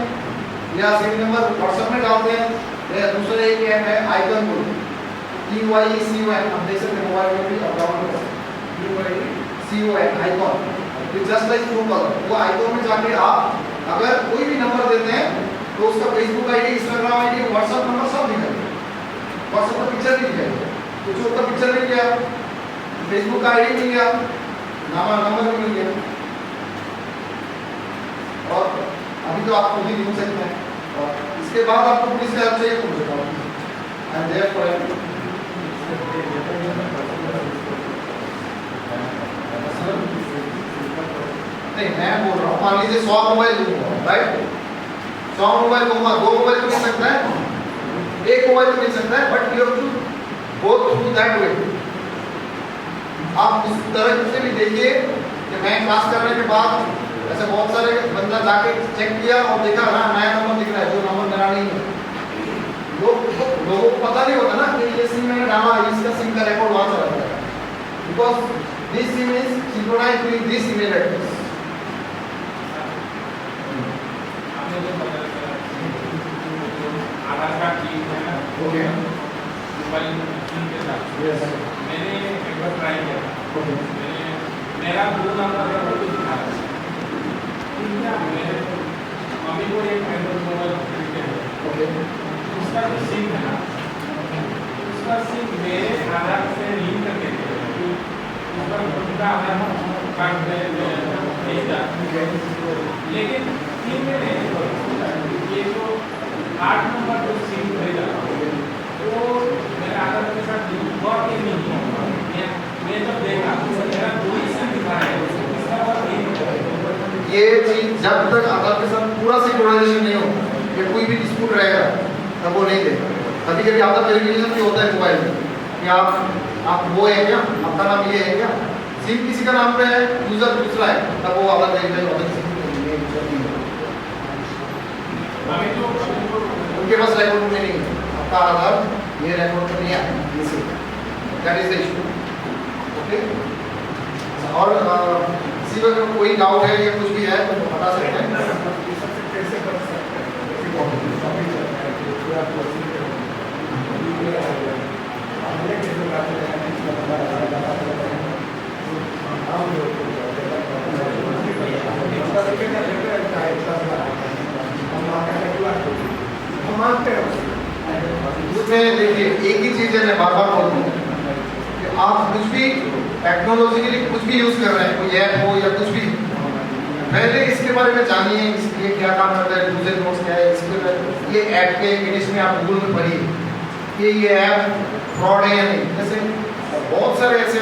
या सिम नंबर व्हाट्सएप में डालते हैं, या दूसरे एक ऐप है आइकन को TYCON, हम देख सकते हैं मोबाइल में भी डाउनलोड कर सकते हैं TYCON icon, it just like Truecaller. वो आइकन में जाके आप अगर कोई भी नंबर देते हैं तो उसका Facebook ID, Instagram ID, WhatsApp number सब दिखाएगा, व्हाट्सएप पर पिक्चर नहीं दिखाएगा, कुछ उसका पिक्चर मिल गया, फेसबुक का आईडी मिल गया, नंबर भी मिल गया, और अभी तो आप खुद ही ढूंढ सकते हैं। और इसके बाद आपको पुलिस का हेल्प चाहिए तो मुझे बताओ, I am there for you. नहीं, मैं बोल रहा हूँ मान लीजिए 100 मोबाइल दूंगा, राइट? 100 मोबाइल दूंगा, 2 मोबाइल तो मिल सकता है, 1 मोबाइल तो मिल सकता है, but you have to go through that way. आप इस तरह से भी देखिए कि मैं क्लास करने के बाद ऐसे बहुत सारे बंदा जाके चेक किया और देखा हाँ नया नंबर दिख रहा है जो नंबर मेरा नहीं है। लोगों को पता नहीं होता ना कि ये सिम मैंने डाला, इसका सिम का रिकॉर्ड वहाँ चला जाएगा, because this SIM is synchronised with this email address. Aadhaar card link है ना, ओके, मोबाइल लिंक के साथ यस, मैंने एक बार ट्राई किया था, ओके, मेरा 2 नंबर का कुछ दिखा रहा है, ठीक है? मेरे मम्मी को एक एंड्रॉइड मोबाइल खरीदे हैं, ओके, उसका जो सिम है ना, उसका सिम मेरे आधार से लिंक करके दिया, उसका उनका आधार कार्ड भेजा, लेकिन सिम में ये जो 8 नंबर जो सिम भेजा वो मेरे आधार के साथ लिंक हुआ कि नहीं हुआ, मैं जब देखा तो मेरा 2 ही सिम दिखा रहा है, इसका मतलब नहीं। ये चीज जब तक आधार के साथ पूरा सिंक्रोनाइजेशन नहीं होगा या कोई भी डिस्प्यूट रहेगा तब वो नहीं देगा। कभी कभी आधार वेरिफिकेशन भी होता है मोबाइल में कि आप वो है क्या, आपका नाम ये है क्या, सिम किसी का नाम पे है, यूजर दूसरा है, तब वो आधार वेरीफाई होता है। उनके पास रिकॉर्ड में नहीं है आपका आधार, ये रिकॉर्ड में नहीं है, that is the issue. Okay, और किसी को कोई डाउट है या कुछ भी है तो बता सकते हैं। कैसे कर सकते हैं उसमें देखिए एक ही चीज है, मैं बार बार बोलता हूँ कि आप कुछ भी टेक्नोलॉजी के लिए कुछ भी यूज कर रहे हैं, कोई ऐप हो या कुछ भी, पहले इसके बारे में जानिए, इसके क्या काम करता है, यूजर नोट्स क्या है, इसके ये ऐप के इंग्लिश में आप गूगल में पढ़िए कि ये ऐप फ्रॉड है या नहीं। जैसे बहुत सारे ऐसे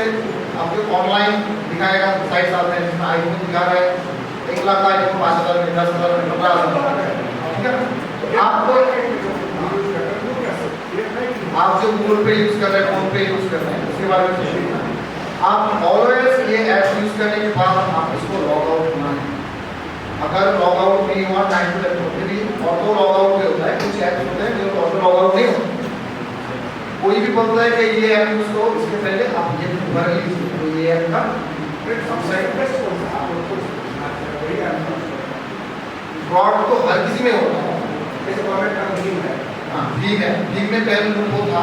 आपको ऑनलाइन दिखाएगा, साइट्स आते हैं जिसमें आईफोन दिखा रहा है 1 लाख का आईफोन 5,000 में, 10,000 में, 15,000 में, ठीक है। आप जो गूगल पे यूज कर रहे हैं, फोन पे यूज कर रहे हैं, उसके बारे में सोचिए। आप ऑलवेज ये ऐप यूज करने के बाद आप इसको लॉग आउट होना है। अगर लॉग आउट नहीं हुआ time to time, auto log out भी होता है, कुछ ऐप्स होते हैं जो ऑटो लॉग आउट नहीं होते। कोई भी बोलता है कि ये ऐप यूज करो, इसके पहले आप ये भर लीजिए तो ये ऐप का फ्रॉड तो हर किसी में होता है। हाँ ठीक है, ठीक में पहले लूपहोल था,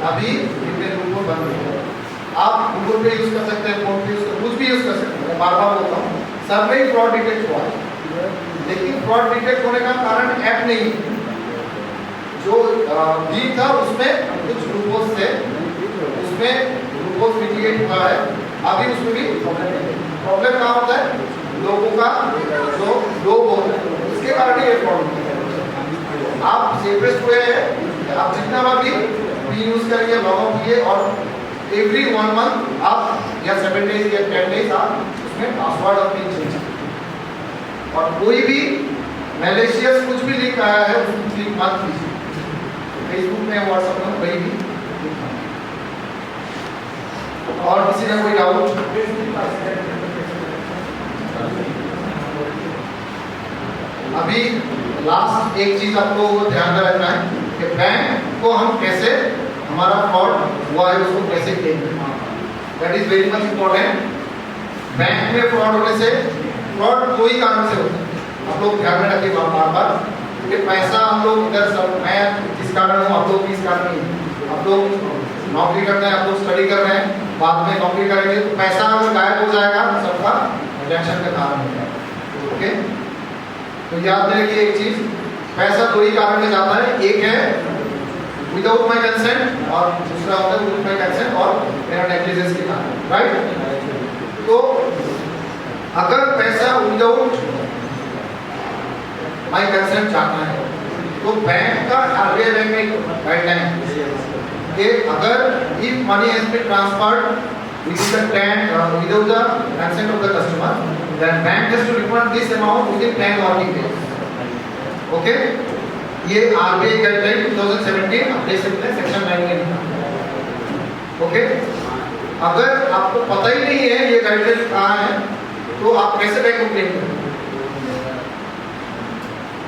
अभी ठीक में लूपहोल बंद हो गया। आप गूगल पे यूज कर सकते हैं, फोन पे यूज कर, कुछ भी यूज कर सकते हैं। बार बार बोलता हूँ, सब में फ्रॉड डिटेक्ट हुआ है, लेकिन फ्रॉड डिटेक्ट होने का कारण ऐप नहीं है। जो वीक था उसमें कुछ लूपहोल्स थे, उसमें लूपहोल्स मिटिगेट हुआ है, अभी उसमें भी प्रॉब्लम नहीं है। प्रॉब्लम कहाँ होता है? लोगों का जो लोग होते हैं, इसके कारण ही ये प्रॉब्लम है। आप सेफेस्ट हुए हैं, आप जितना बार भी यूज करेंगे, लॉग आउट किए और एवरी 1 मंथ आप या 7 डेज या 10 डेज आप उसमें पासवर्ड और पिन चेंज करें। और कोई भी मैलिशियस कुछ भी लिंक आया है उसको क्लिक मत कीजिए, फेसबुक में, व्हाट्सएप में, कहीं भी। और किसी का कोई डाउट? अभी लास्ट एक चीज आपको ध्यान में रखना है कि बैंक को हम कैसे, हमारा फ्रॉड हुआ है उसको कैसे क्लेम करें, that is very much important. Bank में फ्रॉड होने से, फ्रॉड कोई कारण से होता है, आप लोग ध्यान में रखिए बार बार कि पैसा हम लोग इधर सब, मैं किस कारण हूँ, आप लोग किस कारण नहीं। आप लोग नौकरी करते हैं, आप लोग स्टडी कर रहे हैं, बाद में नौकरी करेंगे तो पैसा अगर गायब हो जाएगा तो सबका टेंशन का कारण हो जाएगा। ओके, तो याद रखिए एक चीज, पैसा दो ही कारण में जाता है, एक है विदाउट माई कंसेंट और दूसरा होता है विद माई कंसेंट और मेरा नेग्लिजेंस के कारण, राइट। तो अगर पैसा विदाउट माई कंसेंट जाना है तो बैंक का आरबीआई बैंक में गाइडलाइन है कि अगर if money has been transferred within the without the consent of the customer, then bank has to refund this amount within 10 working days. Okay, ये आरबीआई गाइडलाइन 2017 आप देख सकते हैं, सेक्शन 9 में लिखा। ओके, अगर आपको पता ही नहीं है ये गाइडलाइन कहाँ है तो आप कैसे बैंक को क्लेम करेंगे?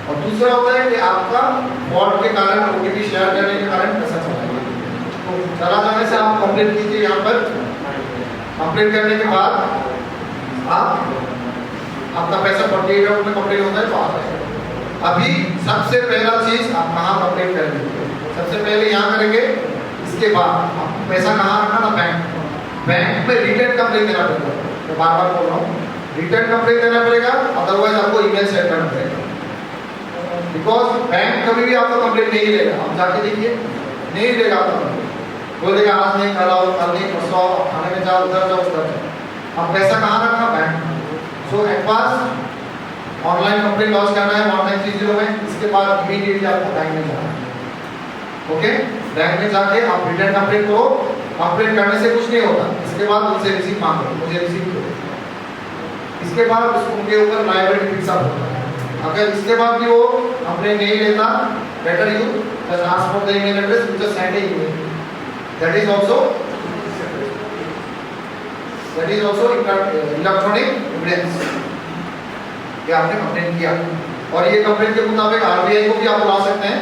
और दूसरा होता है कि आपका फ्रॉड के कारण, ओटीपी शेयर करने के कारण पैसा चला गया, तो चला जाने से आप कंप्लेंट कीजिए। यहाँ पर कंप्लेंट करने के बाद आप, आपका पैसा 48 आवर्स में कंप्लेंट होता है तो आता है। अभी सबसे पहला चीज आप कहाँ कंप्लेंट करेंगे? सबसे पहले यहाँ करेंगे, इसके बाद आप पैसा कहाँ रखना ना, बैंक में रिटर्न कंप्लेंट देना पड़ेगा। मैं बार बार बोल रहा हूँ, रिटर्न कंप्लेंट देना पड़ेगा, अदरवाइज आपको ईमेल सेंड करना पड़ेगा। बिकॉज बैंक कभी भी आपका कंप्लेंट नहीं लेगा, आप जाके देखिए, नहीं लेगा आपका, बोलेगा आज नहीं, कल आओ, कल नहीं, परसों आओ, खाने में जाओ, उधर जाओ, उधर जाओ। आप पैसा कहाँ रखना? बैंक। सो eight pass online complaint launch करना है 1930 में, इसके बाद इमीडिएटली आपको बैंक में जाना है। ओके, बैंक में जाके आप रिटर्न कंप्लेंट करो। कंप्लेंट करने से कुछ नहीं होता, इसके बाद उनसे रिसीट मांगो, मुझे रिसीट दो। इसके बाद उनके ऊपर लायबिलिटी फिक्स अप होता है। अगर इसके बाद भी वो कंप्लेंट नहीं लेता, better you just ask for the email address, you just send A email. That is also electronic evidence कि आपने कंप्लेंट किया। और ये कंप्लेंट के मुताबिक आरबीआई को भी आप बुला सकते हैं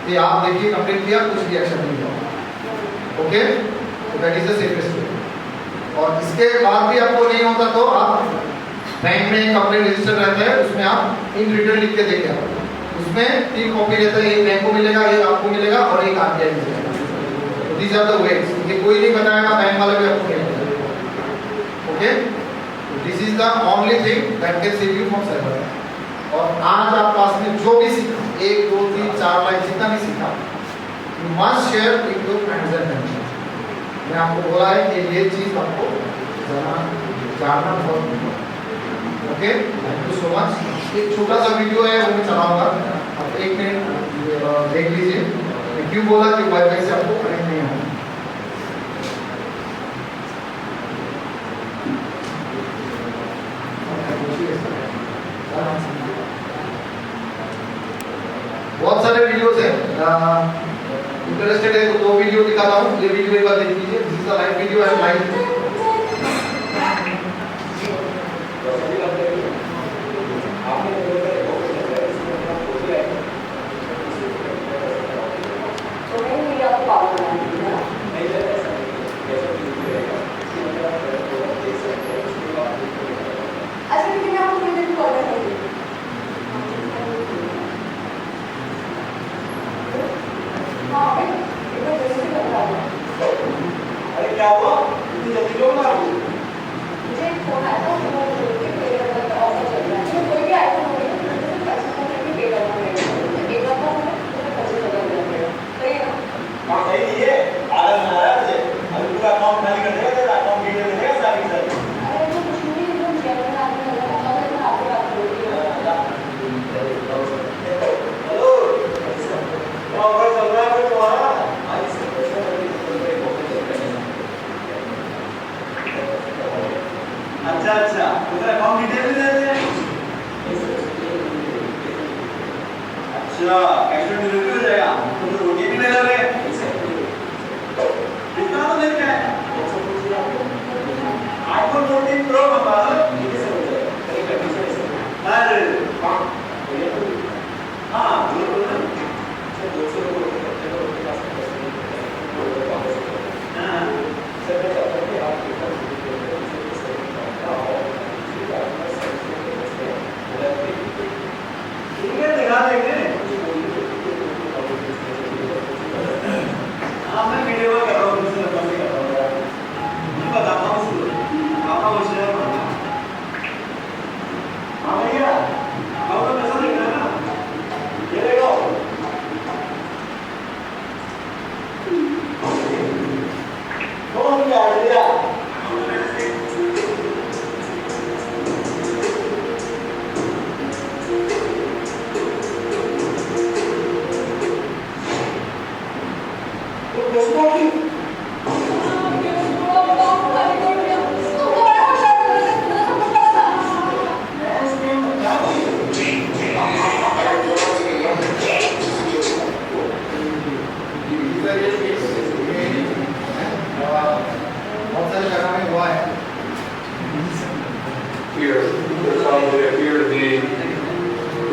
कि आप देखिए कंप्लेंट किया, कुछ भी एक्शन नहीं हुआ। ओके, तो that is the safest way. और इसके बाद भी आपको नहीं होता तो आप बैंक में कंप्लेंट रजिस्टर रहता है, उसमें आप इन रिटर्न लिख के देखिए, उसमें 3 कॉपी रहता है, एक बैंक को मिलेगा, एक आपको मिलेगा और एक आरबीआई मिलेगा। These are the ways। ये कोई नहीं बताएगा, बैंक वाले भी आपको नहीं बताएगा। Okay? This is the only thing that can save you from cyber attack. और आज आप क्लास में जो भी सीखा, 1, 2, 3, 4 लाइन जितना भी सीखा, you must share with your friends and family. मैं आपको बोला है कि ये चीज आपको जानना बहुत जरूरी है. Okay, thank you so much. एक छोटा सा वीडियो है वो मैं चलाऊंगा, आप 1 मिनट देख लीजिए. मैं क्यों बोला कि वाईफाई से आपको कनेक्ट नहीं होगा. बहुत सारे वीडियोस हैं, इंटरेस्टेड है तो 2 वीडियो दिखाता हूँ. ये वीडियो एक बार देख लीजिए. This is the live video and live. अरे क्या हुआ? इतनी जल्दी क्यों ना? मुझे एक फोन आया था, वो के पे करने का ऑफर चल रहा है. मुझे कोई भी आईफोन हो गया, मुझे पैसे करके पे करना पड़ेगा. एक बार तो मुझे पैसे जमा करना पड़ेगा. सही है ना? हाँ सही नहीं है. आलस ना आया मुझे. अभी पूरा अकाउंट खाली कर देगा, तेरा अकाउंट डिटेल देगा सारी सारी. अरे वो कुछ नहीं, एकदम जेन्युइन आदमी लगा था, और मैं आपको बात बोलती हूँ. हेलो. क्या ऑफर चल रहा है तुम्हारा? अच्छा अच्छा, उधर अकाउंट डिटेल भी दे देते हैं. अच्छा, कैश ऑन डिलीवरी हो जाएगा. तुम तो रोटी भी ले लोगे. कितना तो लेके आए? आईफोन 14 प्रो बाबा. अरे हाँ बिल्कुल ना. ठीक है, दिखा देंगे. हाँ मैं वीडियो कर रहा हूँ, दूसरे नंबर से कर रहा हूँ यार. मैं बताता हूँ उसको. आपका वो शेयर करना. हाँ भैया, आपका पैसा नहीं करना. ये देखो. कौन क्या दिया? बहुत सारे जगह में हुआ है. Here, they're called, they appear to be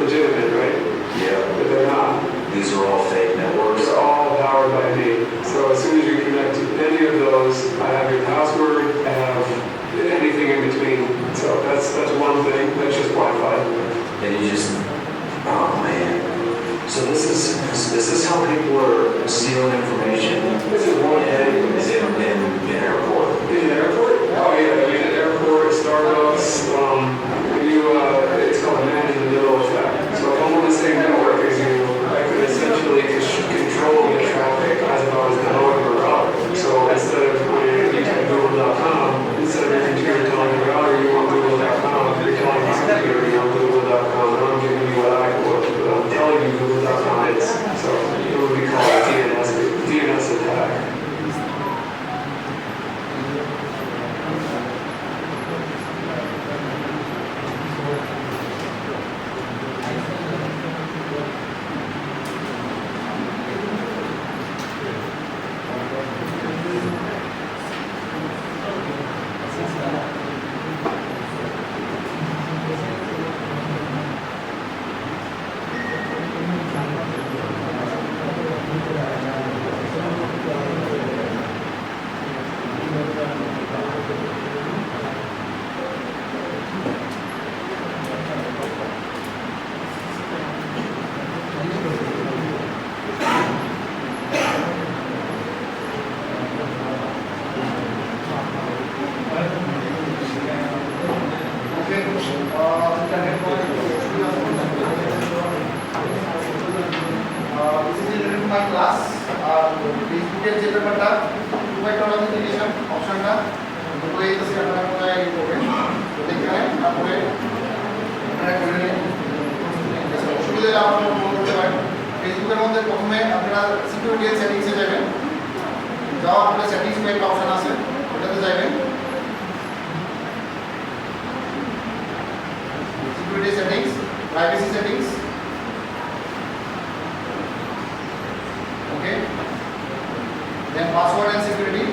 legitimate, right? Yeah, But they're not. these are all fake networks. They're all powered by me. So as soon as you connect to any of those, I have your password, I have anything in between. So that's one thing. That's just Wi-Fi. And you just, oh man. So this is how people are stealing information This is one thing. in airport. In the airport? Oh yeah, I mean at airport, Starbucks, it's called a man in the middle effect. So if I'm on the same network as you, I could essentially control the traffic as if I was the owner of a router. So instead of when you type google.com, instead of your computer telling your router you want google.com, you're telling my computer you want google.com, and I'm giving you what I'm telling you google.com is. So it would be called a DNS attack. my class ফেসবুকের যে ব্যাপারটা টু ফ্যাক্টর অথেন্টিকেশন অপশনটা দুটো এই তো আপনারা কোথায় করবেন তো দেখবেন তারপরে আপনারা করে নিন অসুবিধা হলে আপনারা ফোন করতে পারেন ফেসবুকের মধ্যে প্রথমে আপনারা সিকিউরিটি সেটিংসে যাবেন যাওয়ার পরে সেটিংস একটা অপশন আছে ওটাতে যাবেন security settings privacy settings okay then password and security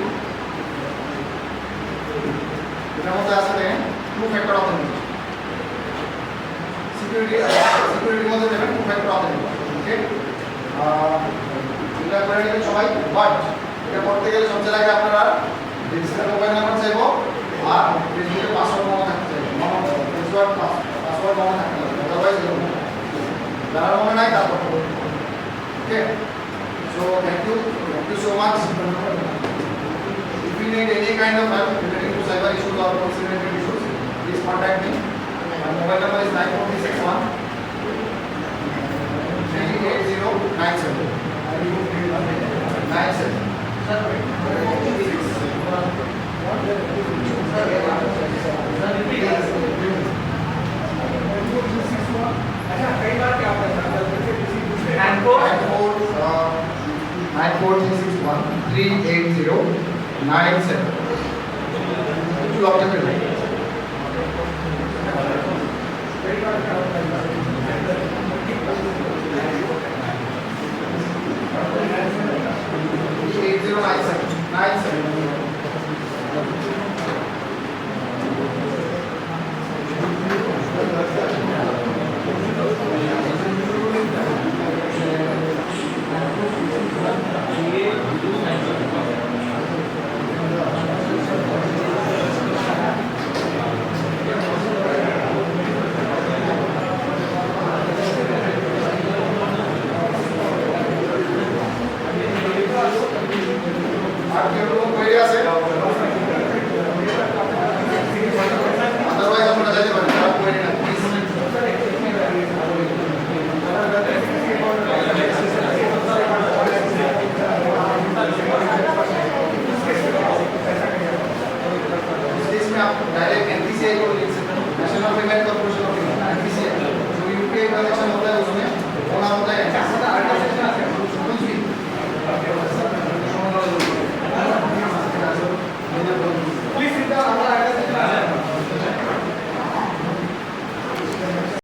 এটার মধ্যে আছে দেখেন টু ফ্যাক্টর অথেন্টিকেশন সিকিউরিটির মধ্যে দেবেন টু ফ্যাক্টর অথেন্টিকেশন ওকে এটা করে নেবেন সবাই বাট এটা করতে গেলে সবচেয়ে আগে আপনারা রেজিস্টার মোবাইল নাম্বার চাইবো আর ফেসবুকের পাসওয়ার্ড মনে থাকতে চাইবো পাসওয়ার্ড মনে থাকতে হবে আদারওয়াইজ যারা মনে নাই তারপর ওকে so thank you so much if you need any kind of help relating to cyber issues or related issues please contact me my mobile number is 94361 94361 you after the line 9